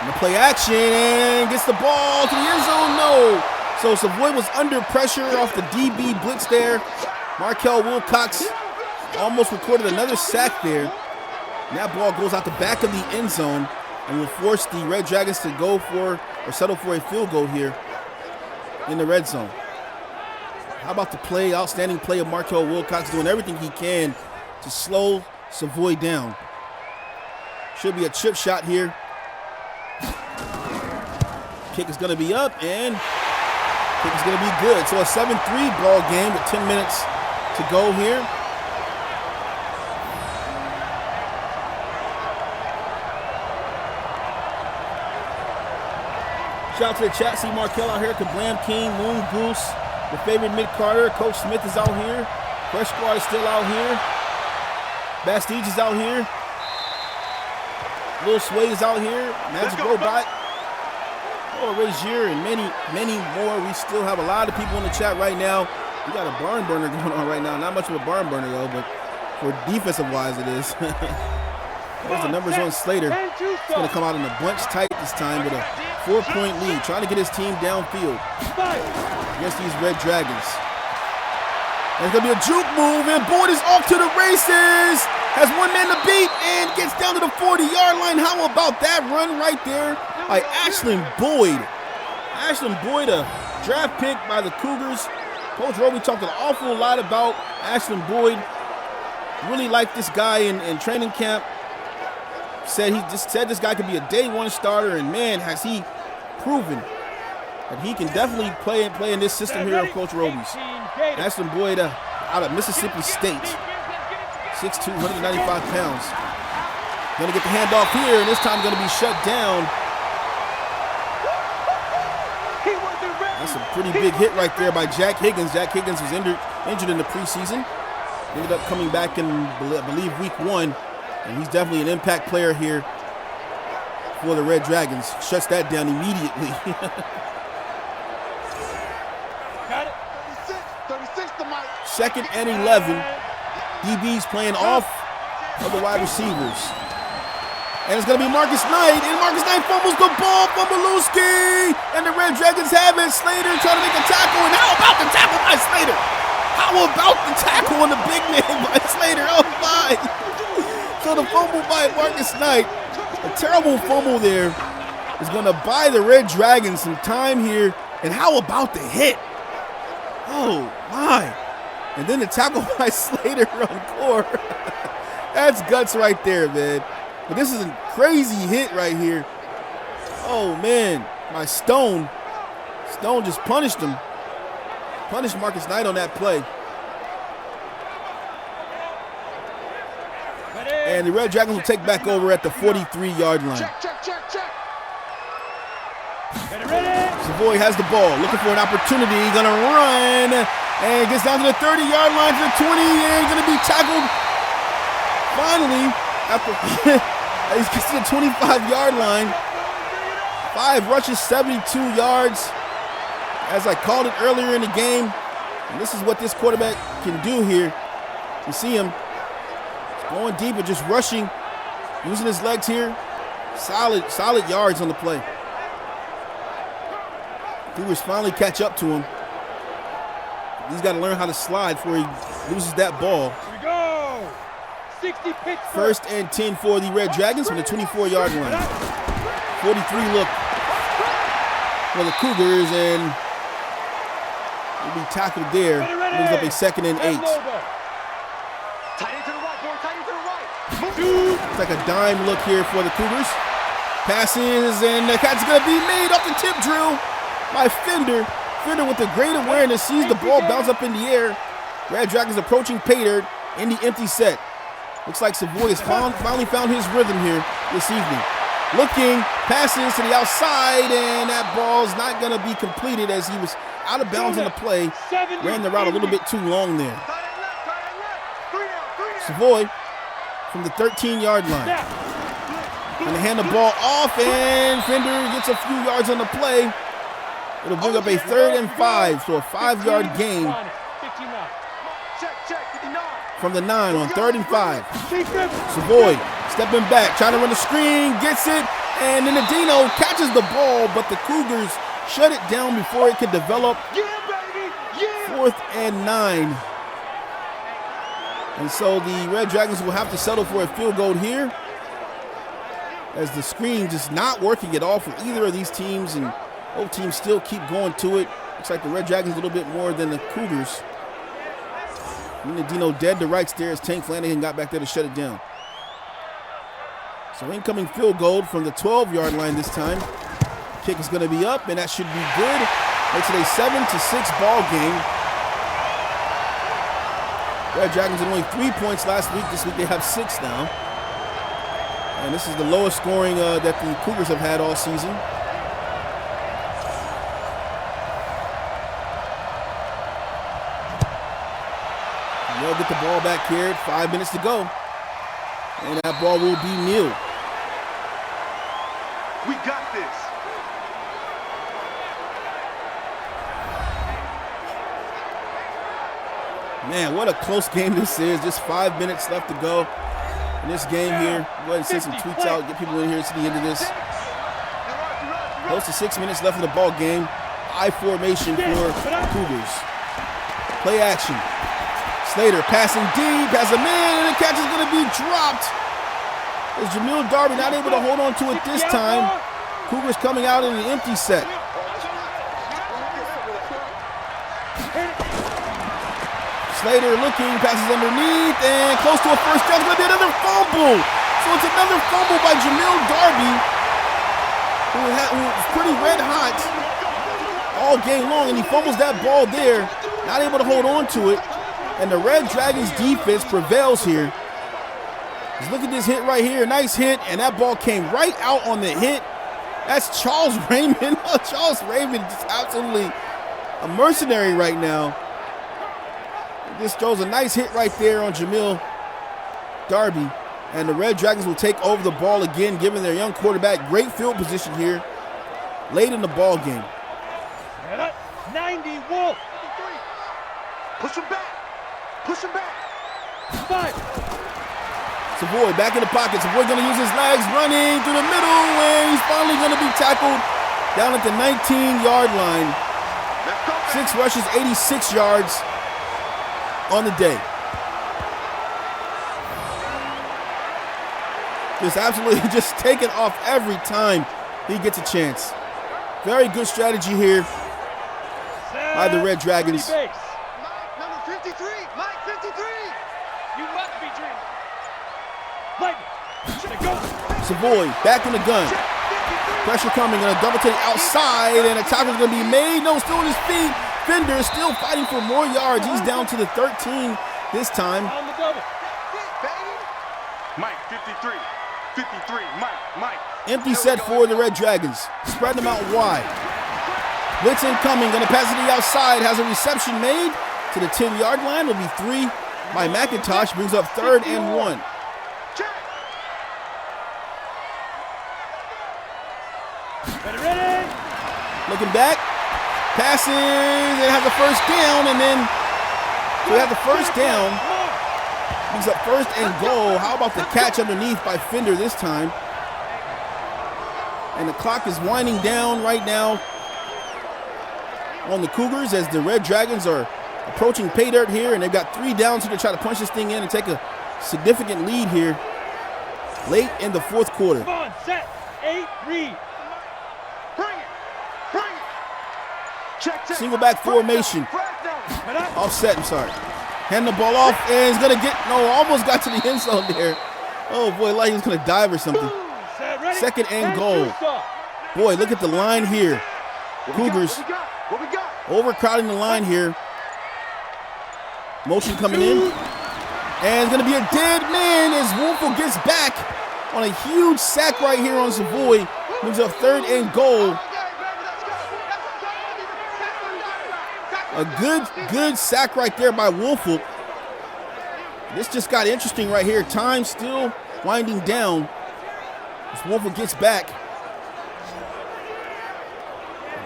And the play action, and gets the ball to the end zone. No. So Savoy was under pressure off the DB blitz there. Markel Wilcox almost recorded another sack there. And that ball goes out the back of the end zone and will force the Red Dragons to go for, or settle for, a field goal here in the red zone. How about the play, outstanding play of Markel Wilcox, doing everything he can to slow Savoy down. Should be a chip shot here. Kick is going to be up, and kick is going to be good. So a 7-3 ball game with 10 minutes to go here. Shout out to the chat. See Markel out here. Kablam King, Moon Goose, the favorite Mick Carter. Coach Smith is out here. Fresh Squad is still out here. Bastille is out here. Lil Sway is out here. Magic Robot. Oh, Razier, and many more. We still have a lot of people in the chat right now. We got a barn burner going on right now. Not much of a barn burner though, but for defensive-wise it is. There's the numbers on Slater. It's going to come out in a bunch tight this time with a 4-point lead, trying to get his team downfield against these Red Dragons. And it's going to be a juke move, and Boyd is off to the races. Has one man to beat and gets down to the 40-yard line. How about that run right there by Ashlyn Boyd? Ashlyn Boyd, a draft pick by the Cougars. Coach Roby talked an awful lot about Ashlyn Boyd. Really liked this guy in training camp. Said this guy could be a day one starter, and man, has he proven And he can definitely play in this system here of Coach Roby's. That's some boy out of Mississippi State. 6'2", 195 pounds. Gonna get the handoff here, and this time gonna be shut down. That's a pretty big hit right there by Jack Higgins. Jack Higgins was injured in the preseason. Ended up coming back in, I believe, week 1. And he's definitely an impact player here for the Red Dragons. Shuts that down immediately. Got it. 36 to Mike. 2nd and 11. DB's playing off of the wide receivers. And it's going to be Marcus Knight. And Marcus Knight fumbles the ball. Fumbleowski. And the Red Dragons have it. Slater trying to make a tackle. And how about the tackle by Slater? How about the tackle on the big man by Slater? Oh, my. So the fumble by Marcus Knight. A terrible fumble there is going to buy the Red Dragons some time here. And how about the hit? Oh, my. And then the tackle by Slater on Core. That's guts right there, man. But this is a crazy hit right here. Oh, man. My Stone just punished him. Punished Marcus Knight on that play. And the Red Dragons will take back over at the 43-yard line. Check. Savoy has the ball, looking for an opportunity. Gonna run and gets down to the 30-yard line, to the 20, and gonna be tackled. Finally, after he gets to the 25-yard line. 5 rushes, 72 yards. As I called it earlier in the game, and this is what this quarterback can do here. You see him going deep and just rushing, using his legs here. Solid yards on the play. Cougars finally catch up to him. He's got to learn how to slide before he loses that ball. Here we go. 60 picks. 1st and 10 for the Red Dragons from the 24-yard line. 43 look for the Cougars, and will be tackled there. Moves up a 2nd and 8. Tight end to the right, boy. Tight end to the right. It's like a dime look here for the Cougars. Passes, and the catch is going to be made off the tip drill by Fender. Fender with a great awareness sees the ball bounce up in the air. Red Dragons approaching Pater in the empty set. Looks like Savoy has finally found his rhythm here this evening. Looking, passes to the outside, and that ball's not going to be completed as he was out of bounds on the play. Ran the route a little bit too long there. Savoy from the 13-yard line. Going to hand the ball off, and Fender gets a few yards on the play. It'll bring up a 3rd and 5, so a 5-yard gain from the 9 on 3rd and 5. Savoy stepping back, trying to run the screen, gets it, and then Adino catches the ball, but the Cougars shut it down before it could develop. 4th and 9. And so the Red Dragons will have to settle for a field goal here, as the screen just not working at all for either of these teams, and both teams still keep going to it. Looks like the Red Dragons a little bit more than the Cougars. Dino dead to rights there as Tank Flanagan got back there to shut it down. So incoming field goal from the 12-yard line this time. Kick is going to be up, and that should be good. Makes it a 7-6 ball game. Red Dragons had only 3 points last week. This week they have 6 now. And this is the lowest scoring that the Cougars have had all season. They'll get the ball back here. 5 minutes to go. And that ball will be nil. We got this. Man, what a close game this is. Just 5 minutes left to go in this game here. Go ahead and send some tweets out. Get people in here to the end of this. Close to 6 minutes left in the ball game. I formation for Cougars. Play action. Slater passing deep, has a man, and the catch is going to be dropped. Is Jamil Darby not able to hold on to it this time? Cougars coming out in an empty set. Slater looking, passes underneath, and close to a first down. It's going to be another fumble. So it's another fumble by Jamil Darby, who was pretty red hot. all game long, and he fumbles that ball there, not able to hold on to it. And the Red Dragons defense prevails here. Just look at this hit right here, nice hit, and that ball came right out on the hit. That's Charles Raymond. Charles Raymond is absolutely a mercenary right now. This throws a nice hit right there on Jamil Darby. And the Red Dragons will take over the ball again, giving their young quarterback great field position here late in the ball game. 90 Wolf. Push him back. Push him back. 5. Savoy back in the pocket. Savoy going to use his legs, running through the middle, and he's finally going to be tackled down at the 19-yard line. 6 rushes, 86 yards on the day. Just absolutely just taking off every time he gets a chance. Very good strategy here by the Red Dragons. Mike, number 53. Mike, 53. You must be dreaming. Mike, go. Savoy back in the gun. Pressure coming, gonna double take outside, and a tackle's gonna be made. No, still on his feet. Fender still fighting for more yards. He's down to the 13 this time. On the double. Mike, 53. 53. Mike. Empty set for the Red Dragons. Spread them out wide. Blitz incoming, gonna pass it to the outside. Has a reception made to the 10-yard line. It'll be 3 by McIntosh. Brings up 3rd and 1. Ready. Looking back, passes, and has a first down, and then we have the first down. Brings up 1st and goal. How about the catch underneath by Fender this time? And the clock is winding down right now on the Cougars as the Red Dragons are approaching pay dirt here, and they've got 3 downs here to try to punch this thing in and take a significant lead here late in the 4th quarter. Come on, set, 8, read. Bring it. Check. Single back formation. Offset, I'm sorry. Hand the ball off, and he's gonna almost got to the end zone there. Oh boy, like he was gonna dive or something. 2nd and goal. Boy, look at the line here. Cougars What we got? overcrowding the line here. Motion coming in. And it's gonna be a dead man as Wolfel gets back on a huge sack right here on Savoy. Moves up 3rd and goal. A good sack right there by Wolfel. This just got interesting right here. Time still winding down as Wolfel gets back.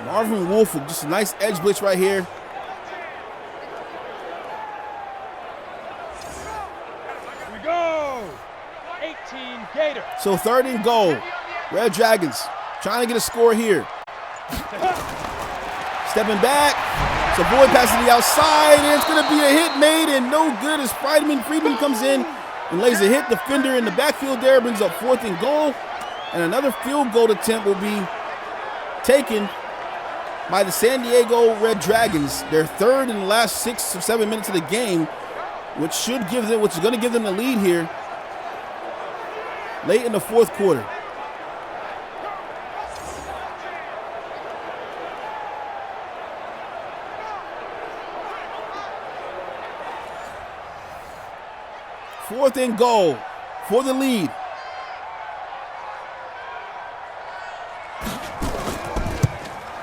Marvin Wolfel, just a nice edge blitz right here. Here we go. 18 Gator. So 3rd and goal. Red Dragons trying to get a score here. Stepping back. Savoy passes to the outside, and it's going to be a hit made, and no good as Friedman comes in and lays a hit. Defender in the backfield there brings up 4th and goal, and another field goal attempt will be taken by the San Diego Red Dragons. Their 3rd in the last 6 or 7 minutes of the game, which is going to give them the lead here late in the 4th quarter. Fourth and goal for the lead.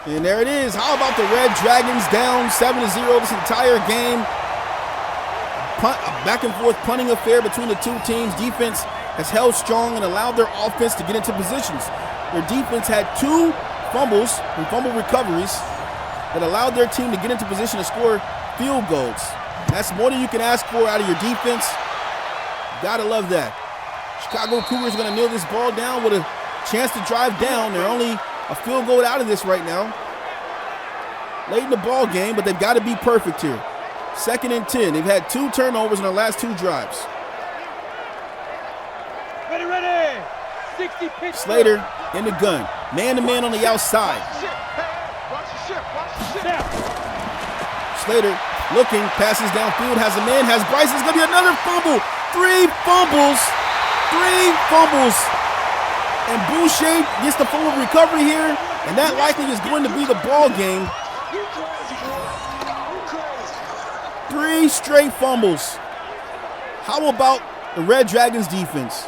And there it is. How about the Red Dragons down 7-0 this entire game? A back and forth punting affair between the two teams. Defense has held strong and allowed their offense to get into positions. Their defense had 2 fumbles and fumble recoveries that allowed their team to get into position to score field goals. That's more than you can ask for out of your defense. Gotta love that. Chicago Cougars are gonna kneel this ball down with a chance to drive down. They're only a field goal out of this right now. Late in the ball game, but they've got to be perfect here. 2nd and 10. They've had 2 turnovers in their last 2 drives. Ready. 60 pitch. Slater in the gun. Man-to-man on the outside. Slater looking, passes downfield, has a man, has Bryce. It's going to be another fumble. 3 fumbles. And Boucher gets the fumble recovery here, and that likely is going to be the ball game You crazy, bro. You crazy. 3 straight fumbles. How about the Red Dragons defense?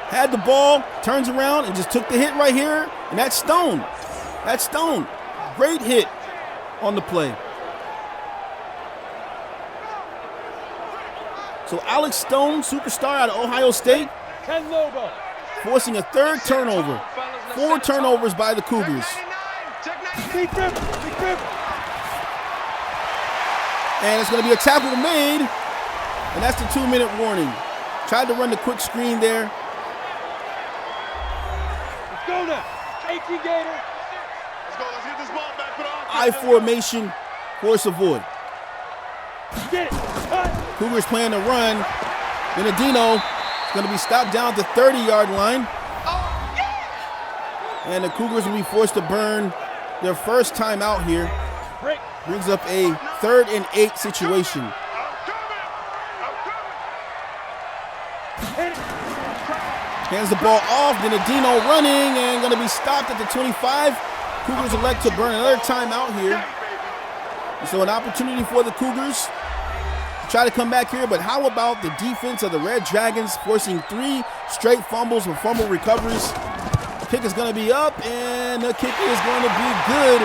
Had the ball, turns around, and just took the hit right here. And that's Stone. That's Stone. Great hit on the play. So Alex Stone, superstar out of Ohio State, Ken Lobo. forcing a 3rd turnover. 4 turnovers by the Cougars. Big grip. Big grip. And it's going to be a tackle made. And that's the 2-minute warning. Tried to run the quick screen there. Let's go now. 18 Gator. Let's go. Let's get this ball back. Put on. I formation, force avoid. Get it. Cut. Cougars plan to run. Benedino is going to be stopped down at the 30-yard line. And the Cougars will be forced to burn their first time out here. Break. Brings up a 3rd and 8 situation. Hit it. Hands the ball off. Benedino running and going to be stopped at the 25. Cougars elect to burn another timeout here. And so an opportunity for the Cougars to try to come back here. But how about the defense of the Red Dragons forcing 3 straight fumbles with fumble recoveries? Kick is going to be up, and the kick is going to be good.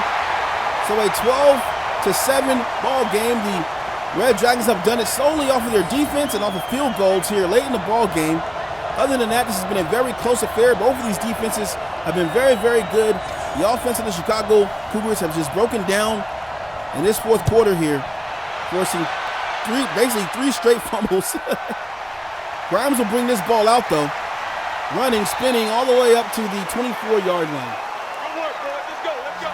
So a 12-7 ball game. The Red Dragons have done it solely off of their defense and off of field goals here late in the ball game. Other than that, this has been a very close affair. Both of these defenses have been very, very good. The offense of the Chicago Cougars have just broken down in this 4th quarter here, forcing basically 3 straight fumbles. Grimes will bring this ball out though. Running, spinning all the way up to the 24-yard line. Good work, boys. Let's go. Let's go.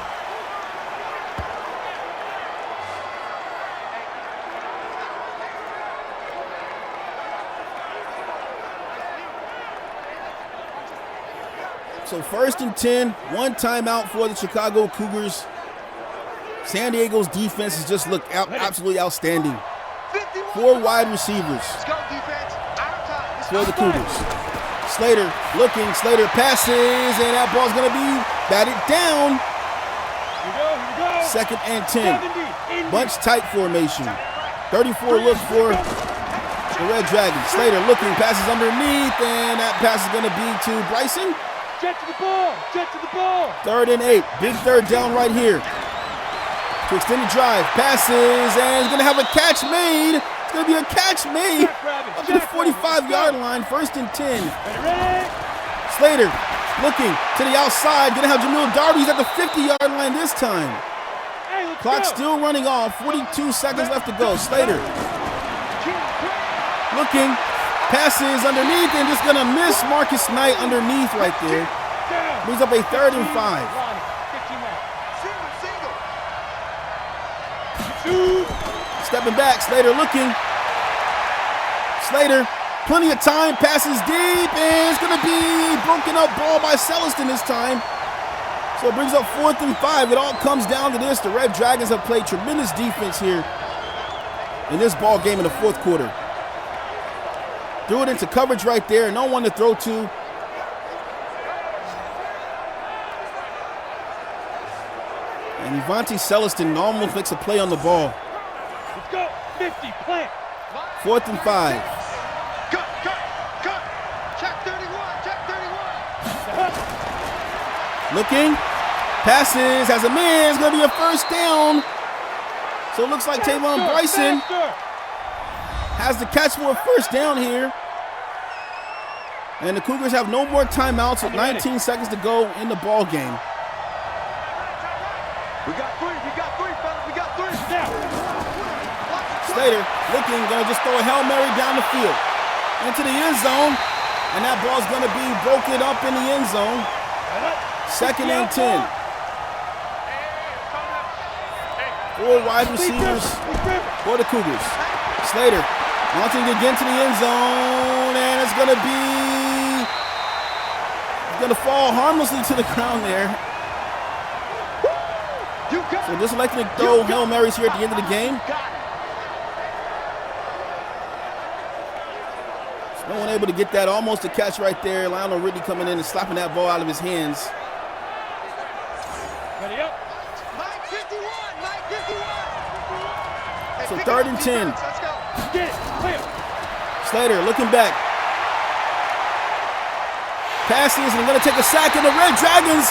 So 1st and 10, 1 timeout for the Chicago Cougars. San Diego's defense has just looked absolutely outstanding. 4 wide receivers Let's go, defense. Out of time. Let's for go. the Cougars. Slater looking, Slater passes, and that ball's going to be batted down. Here we go. Here we go. 2nd and 10. 70. Bunch tight formation. 34 look for the Red Dragons. Slater looking, passes underneath, and that pass is going to be to Bryson. Jet to the ball. Jet to the ball. 3rd and 8. Big 3rd down right here. To extend the drive. Passes, and he's going to have a catch made. It's going to be a catch made up to the 45-yard line. 1st and 10. Ready? Slater looking to the outside. Going to have Jamil Darby. He's at the 50-yard line this time. Hey, let's Clock go. still running off. 42 seconds left to go. Slater looking. Passes underneath and just going to miss Marcus Knight underneath right there. Down. Brings up a 3rd and 5. 15 now. Single. Stepping back, Slater looking. Slater, plenty of time, passes deep, and it's going to be broken up ball by Celestin this time. So it brings up 4th and 5. It all comes down to this. The Red Dragons have played tremendous defense here in this ball game in the 4th quarter. Threw it into coverage right there. No one to throw to. And Evante Celestin almost makes a play on the ball. Let's go. 50. Plant. 4th and 5. Cut. Check 31. Check 31. Looking. Passes. Has a man. It's going to be a 1st down. So it looks like Tavon Bryson has the catch for a 1st down here. And the Cougars have no more timeouts with 19 seconds to go in the ball game. We got 3, fellas. We got 3. Now. Slater looking, going to just throw a Hail Mary down the field into the end zone. And that ball's going to be broken up in the end zone. 2nd and 10. 4 wide receivers for the Cougars. Slater wanting to get into the end zone, and it's going to fall harmlessly to the ground there. So just electing to throw Hail Marys here at the end of the game. So no one able to get that. Almost a catch right there. Lionel Ridley coming in and slapping that ball out of his hands. Ready up. Mike 51. Mike 51. So 3rd and 10. Let's go. Get it. Clear. Slater looking back. Passes, and they're going to take a sack, and the Red Dragons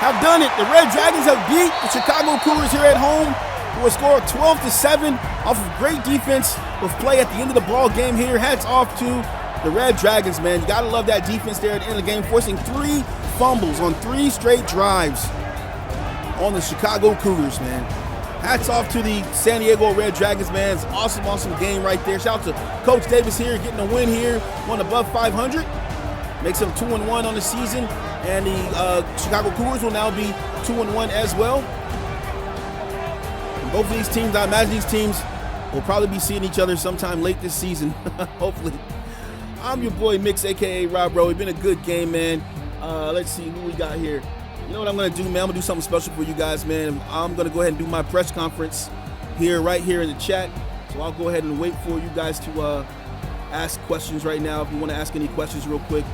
have done it. The Red Dragons have beat the Chicago Cougars here at home, who will score 12-7 off of great defense with play at the end of the ball game here. Hats off to the Red Dragons, man. You got to love that defense there at the end of the game, forcing 3 fumbles on 3 straight drives on the Chicago Cougars, man. Hats off to the San Diego Red Dragons, man. It's an awesome, awesome game right there. Shout out to Coach Davis here, getting a win here, one above 500. Makes them 2-1 on the season, and the Chicago Cougars will now be 2-1 as well. And both of these teams, I imagine these teams will probably be seeing each other sometime late this season, hopefully. I'm your boy Mix, aka Rob Bro. It's been a good game, man. Let's see who we got here. You know what I'm gonna do, man? I'm gonna do something special for you guys, man. I'm gonna go ahead and do my press conference right here in the chat. So I'll go ahead and wait for you guys to ask questions right now. If you want to ask any questions real quick,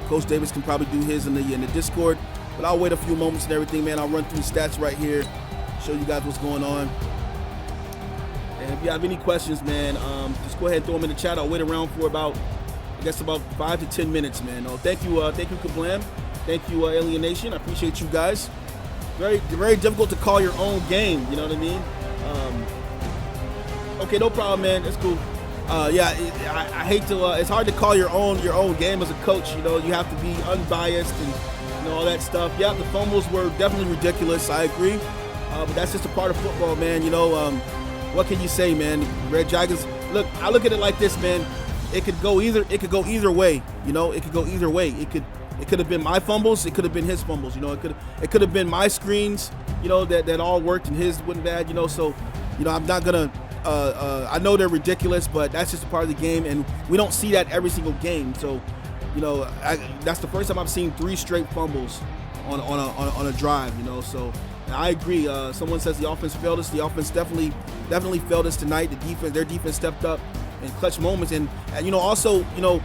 Coach Davis can probably do his in the Discord, but I'll wait a few moments and everything, man. I'll run through the stats right here, show you guys what's going on. And if you have any questions, man, just go ahead and throw them in the chat. I'll wait around for about 5 to 10 minutes, man. Thank you, Kablam. Thank you, Alienation. I appreciate you guys. Very, very difficult to call your own game. You know what I mean? Okay, no problem, man. That's cool. Yeah, I hate to. It's hard to call your own game as a coach. You know, you have to be unbiased and all that stuff. Yeah, the fumbles were definitely ridiculous. I agree, but that's just a part of football, man. You know, what can you say, man? Red Dragons. Look, I look at it like this, man. It could go either way. You know, it could go either way. It could have been my fumbles. It could have been his fumbles. You know, it could have been my screens. You know, that all worked and his wasn't bad. You know, so you know, I'm not gonna. I know they're ridiculous, but that's just a part of the game, and we don't see that every single game. So, you know, that's the first time I've seen 3 straight fumbles on a drive. You know, so I agree. Someone says the offense failed us. The offense definitely failed us tonight. Their defense stepped up in clutch moments, and you know, also, you know,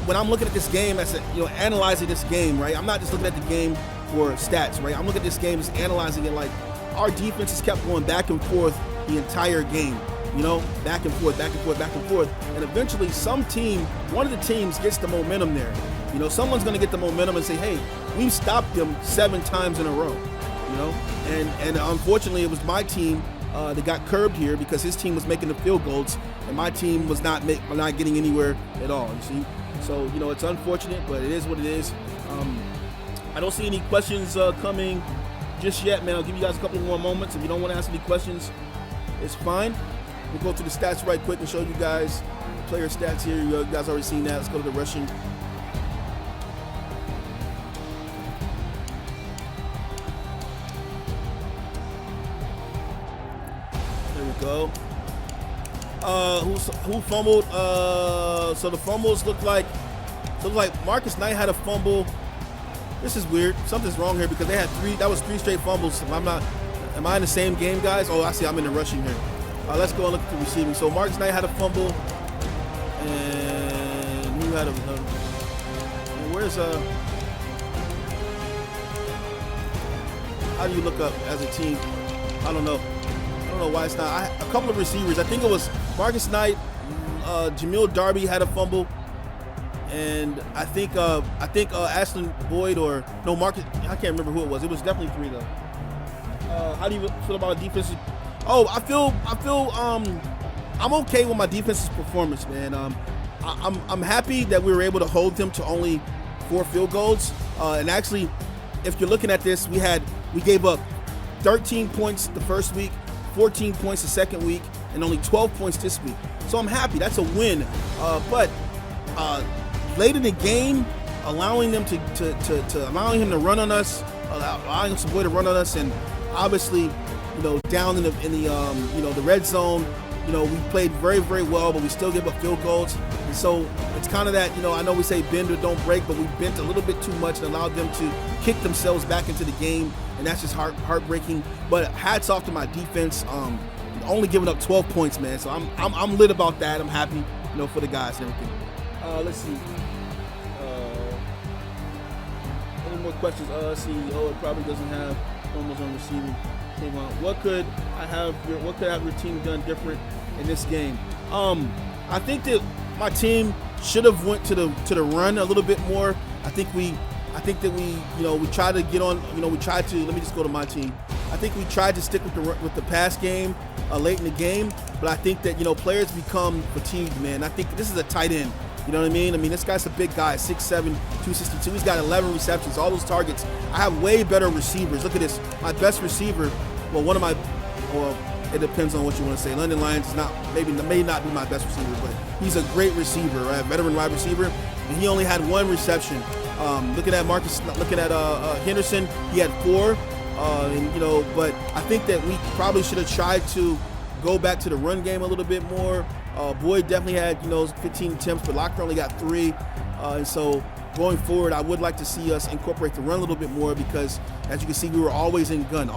when I'm looking at this game, analyzing this game, right? I'm not just looking at the game for stats, right? I'm looking at this game, just analyzing it like our defense has kept going back and forth the entire game. You know, back and forth, back and forth, back and forth. And eventually one of the teams gets the momentum there. You know, someone's going to get the momentum and say, hey, we've stopped them 7 times in a row. You know, and unfortunately it was my team that got curbed here because his team was making the field goals and my team was not getting anywhere at all, you see. So, you know, it's unfortunate, but it is what it is. I don't see any questions coming just yet, man. I'll give you guys a couple more moments. If you don't want to ask any questions, it's fine. We'll go to the stats right quick and show you guys player stats here. You guys already seen that. Let's go to the rushing. There we go. Who fumbled? So the fumbles look like Marcus Knight had a fumble. This is weird. Something's wrong here because they had 3. That was 3 straight fumbles. Am I in the same game, guys? Oh, I see. I'm in the rushing here. Let's go and look at the receiving. So Marcus Knight had a fumble, and who had another? Where's How do you look up as a team? I don't know why it's not. A couple of receivers. I think it was Marcus Knight, Jamil Darby had a fumble, and I think Ashton Boyd Marcus. I can't remember who it was. It was definitely 3 though. How do you feel about defensive? Oh, I feel I'm okay with my defense's performance, man. I'm happy that we were able to hold them to only 4 field goals. And actually, if you're looking at this, we gave up 13 points the first week, 14 points the second week, and only 12 points this week. So I'm happy. That's a win. But late in the game, allowing him allowing him to run on us, allowing some boy to run on us, and obviously, you know, down in the red zone, you know, we played very, very well, but we still give up field goals. And so it's kind of that, you know, I know we say bend or don't break, but we bent a little bit too much and allowed them to kick themselves back into the game, and that's just heartbreaking. But hats off to my defense, only giving up 12 points, man. So I'm lit about that. I'm happy, you know, for the guys and everything. Let's see. Any more questions. Let's see. Oh, it probably doesn't have almost on receiving. What could have your team done different in this game? I think that my team should have went to the run a little bit more. I think that we tried to get on. We tried to. Let me just go to my team. I think we tried to stick with the pass game late in the game, but I think that players become fatigued, man. I think this is a tight end. You know what I mean? I mean, this guy's a big guy, 6'7", 262. He's got 11 receptions, all those targets. I have way better receivers. Look at this. My best receiver, it depends on what you want to say. London Lyons may not be my best receiver, but he's a great receiver, right? Veteran wide receiver, and he only had 1 reception. Looking at Henderson, he had 4. But I think that we probably should have tried to go back to the run game a little bit more. Boyd definitely had 15 attempts, but Locker only got 3. And so going forward, I would like to see us incorporate the run a little bit more because, as you can see, we were always in gun.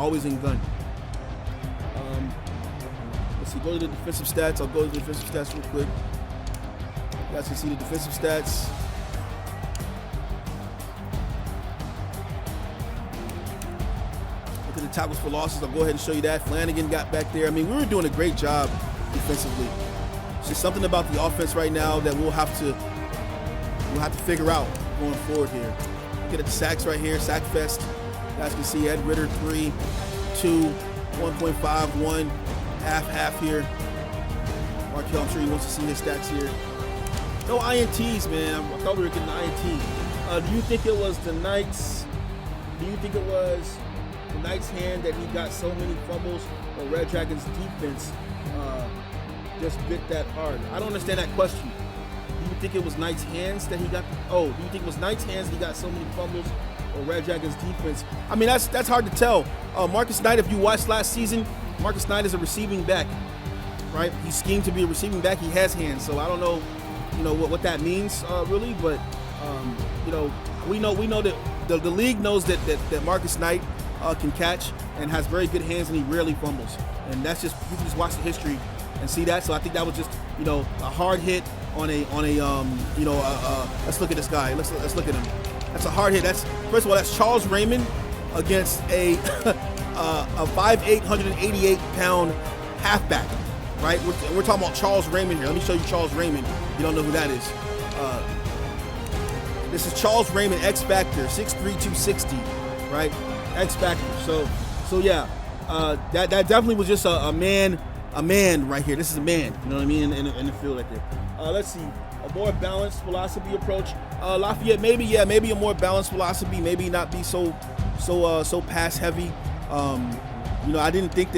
Let's see, go to the defensive stats. I'll go to the defensive stats real quick. You guys can see the defensive stats. Look at the tackles for losses. I'll go ahead and show you that. Flanagan got back there. I mean, we were doing a great job defensively. It's just something about the offense right now that we'll have to figure out going forward here. Look at the sacks right here, sack fest. You guys can see Ed Ritter 3, 2, 1.5, 1, half here. Markel, I'm sure he wants to see his stats here. No INTs, man. I thought we were getting an INT. Do you think it was the Knights? Do you think it was the Knights' hand that he got so many fumbles, or Red Dragons' defense just bit that hard? I don't understand that question. Do you think it was Knights' hands that he got? Do you think it was Knights' hands that he got so many fumbles, or Red Dragons' defense? I mean, that's hard to tell. Marcus Knight, if you watched last season, Marcus Knight is a receiving back, right? He's schemed to be a receiving back. He has hands, so I don't know, what that means really. But we know that the league knows that Marcus Knight can catch and has very good hands, and he rarely fumbles. And that's just, you can just watch the history and see that. So I think that was just a hard hit on a let's look at this guy. Let's look at him. That's a hard hit. First of all, that's Charles Raymond against a 5'8", 188-pound halfback, right? We're talking about Charles Raymond here. Let me show you Charles Raymond. You don't know who that is. This is Charles Raymond, X Factor, 6'3", 260, right? X Factor. So yeah, that definitely was just a man right here. This is a man, you know what I mean, in the field right there. Let's see, a more balanced philosophy approach. Lafayette, maybe a more balanced philosophy, maybe not be so pass heavy. I really didn't think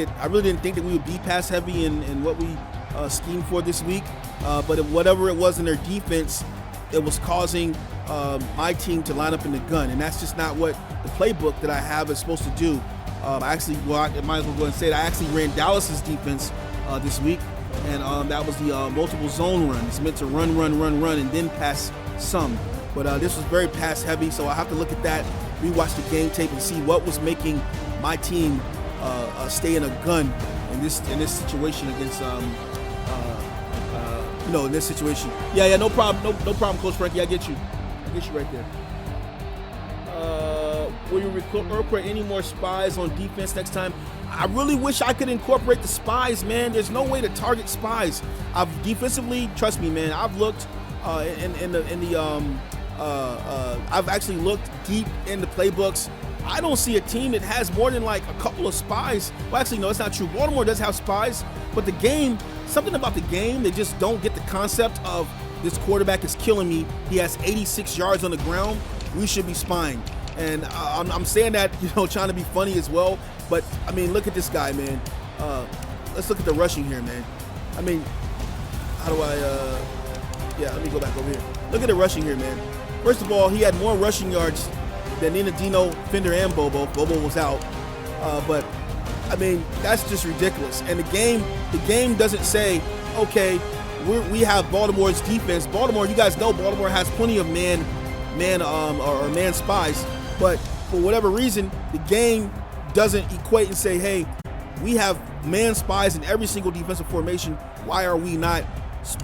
that we would be pass heavy in what we schemed for this week. But whatever it was in their defense, it was causing my team to line up in the gun, and that's just not what the playbook that I have is supposed to do. I might as well go ahead and say it. I actually ran Dallas's defense this week, and that was the multiple zone run. It's meant to run, and then pass some. But this was very pass heavy, so I have to look at that, rewatch the game tape, and see what was making my team stay in a gun in this situation against in this situation. Yeah, no problem, no problem, Coach Frankie. I get you right there. Will you incorporate any more spies on defense next time? I really wish I could incorporate the spies, man. There's no way to target spies. Defensively, trust me, man. I've looked I've actually looked deep in the playbooks. I don't see a team that has more than like a couple of spies. Well, actually, no, it's not true. Baltimore does have spies, but the game, something about the game, they just don't get the concept of this quarterback is killing me. He has 86 yards on the ground. We should be spying. And I'm saying that, trying to be funny as well. But, I mean, look at this guy, man. Let's look at the rushing here, man. I mean, how do I, let me go back over here. Look at the rushing here, man. First of all, he had more rushing yards than Dino, Fender, and Bobo. Bobo was out. But, I mean, that's just ridiculous. And the game doesn't say, okay, we have Baltimore's defense. Baltimore, you guys know Baltimore has plenty of man spies. But for whatever reason, the game doesn't equate and say, hey, we have man spies in every single defensive formation. Why are we not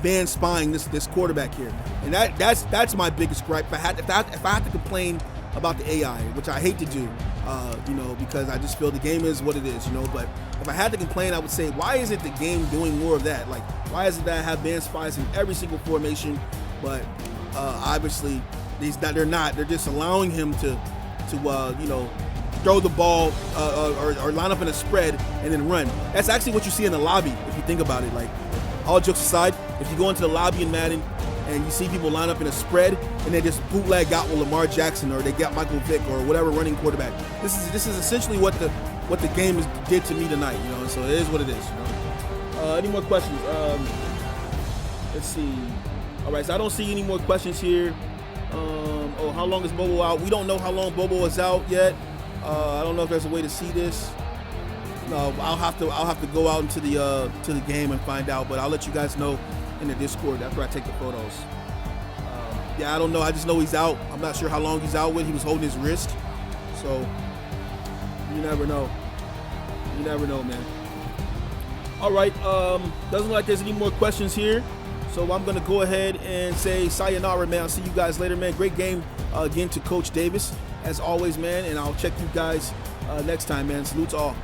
man spying this quarterback here? And that's my biggest gripe. If I had to complain about the AI, which I hate to do, because I just feel the game is what it is, But if I had to complain, I would say, why isn't the game doing more of that? Like, why is it that I have band spies in every single formation? But obviously, they're not. They're just allowing him to throw the ball or line up in a spread and then run. That's actually what you see in the lobby if you think about it. Like, all jokes aside, if you go into the lobby in Madden and you see people line up in a spread and they just bootleg out with Lamar Jackson or they got Michael Vick or whatever running quarterback, this is essentially what the game did to me tonight. So it is what it is. Any more questions? Let's see. All right, so I don't see any more questions here. How long is Bobo out? We don't know how long Bobo is out yet. I don't know if there's a way to see this. No, I'll have to go out into the game and find out. But I'll let you guys know in the Discord after I take the photos. I don't know. I just know he's out. I'm not sure how long he's out with. He was holding his wrist, so you never know. You never know, man. All right. Doesn't look like there's any more questions here. So I'm going to go ahead and say sayonara, man. I'll see you guys later, man. Great game again to Coach Davis, as always, man. And I'll check you guys next time, man. Salute to all.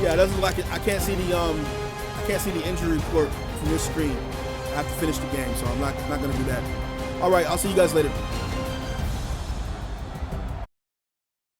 Yeah, it doesn't look like it. I can't see the injury report from this screen. I have to finish the game, so I'm not going to do that. All right, I'll see you guys later.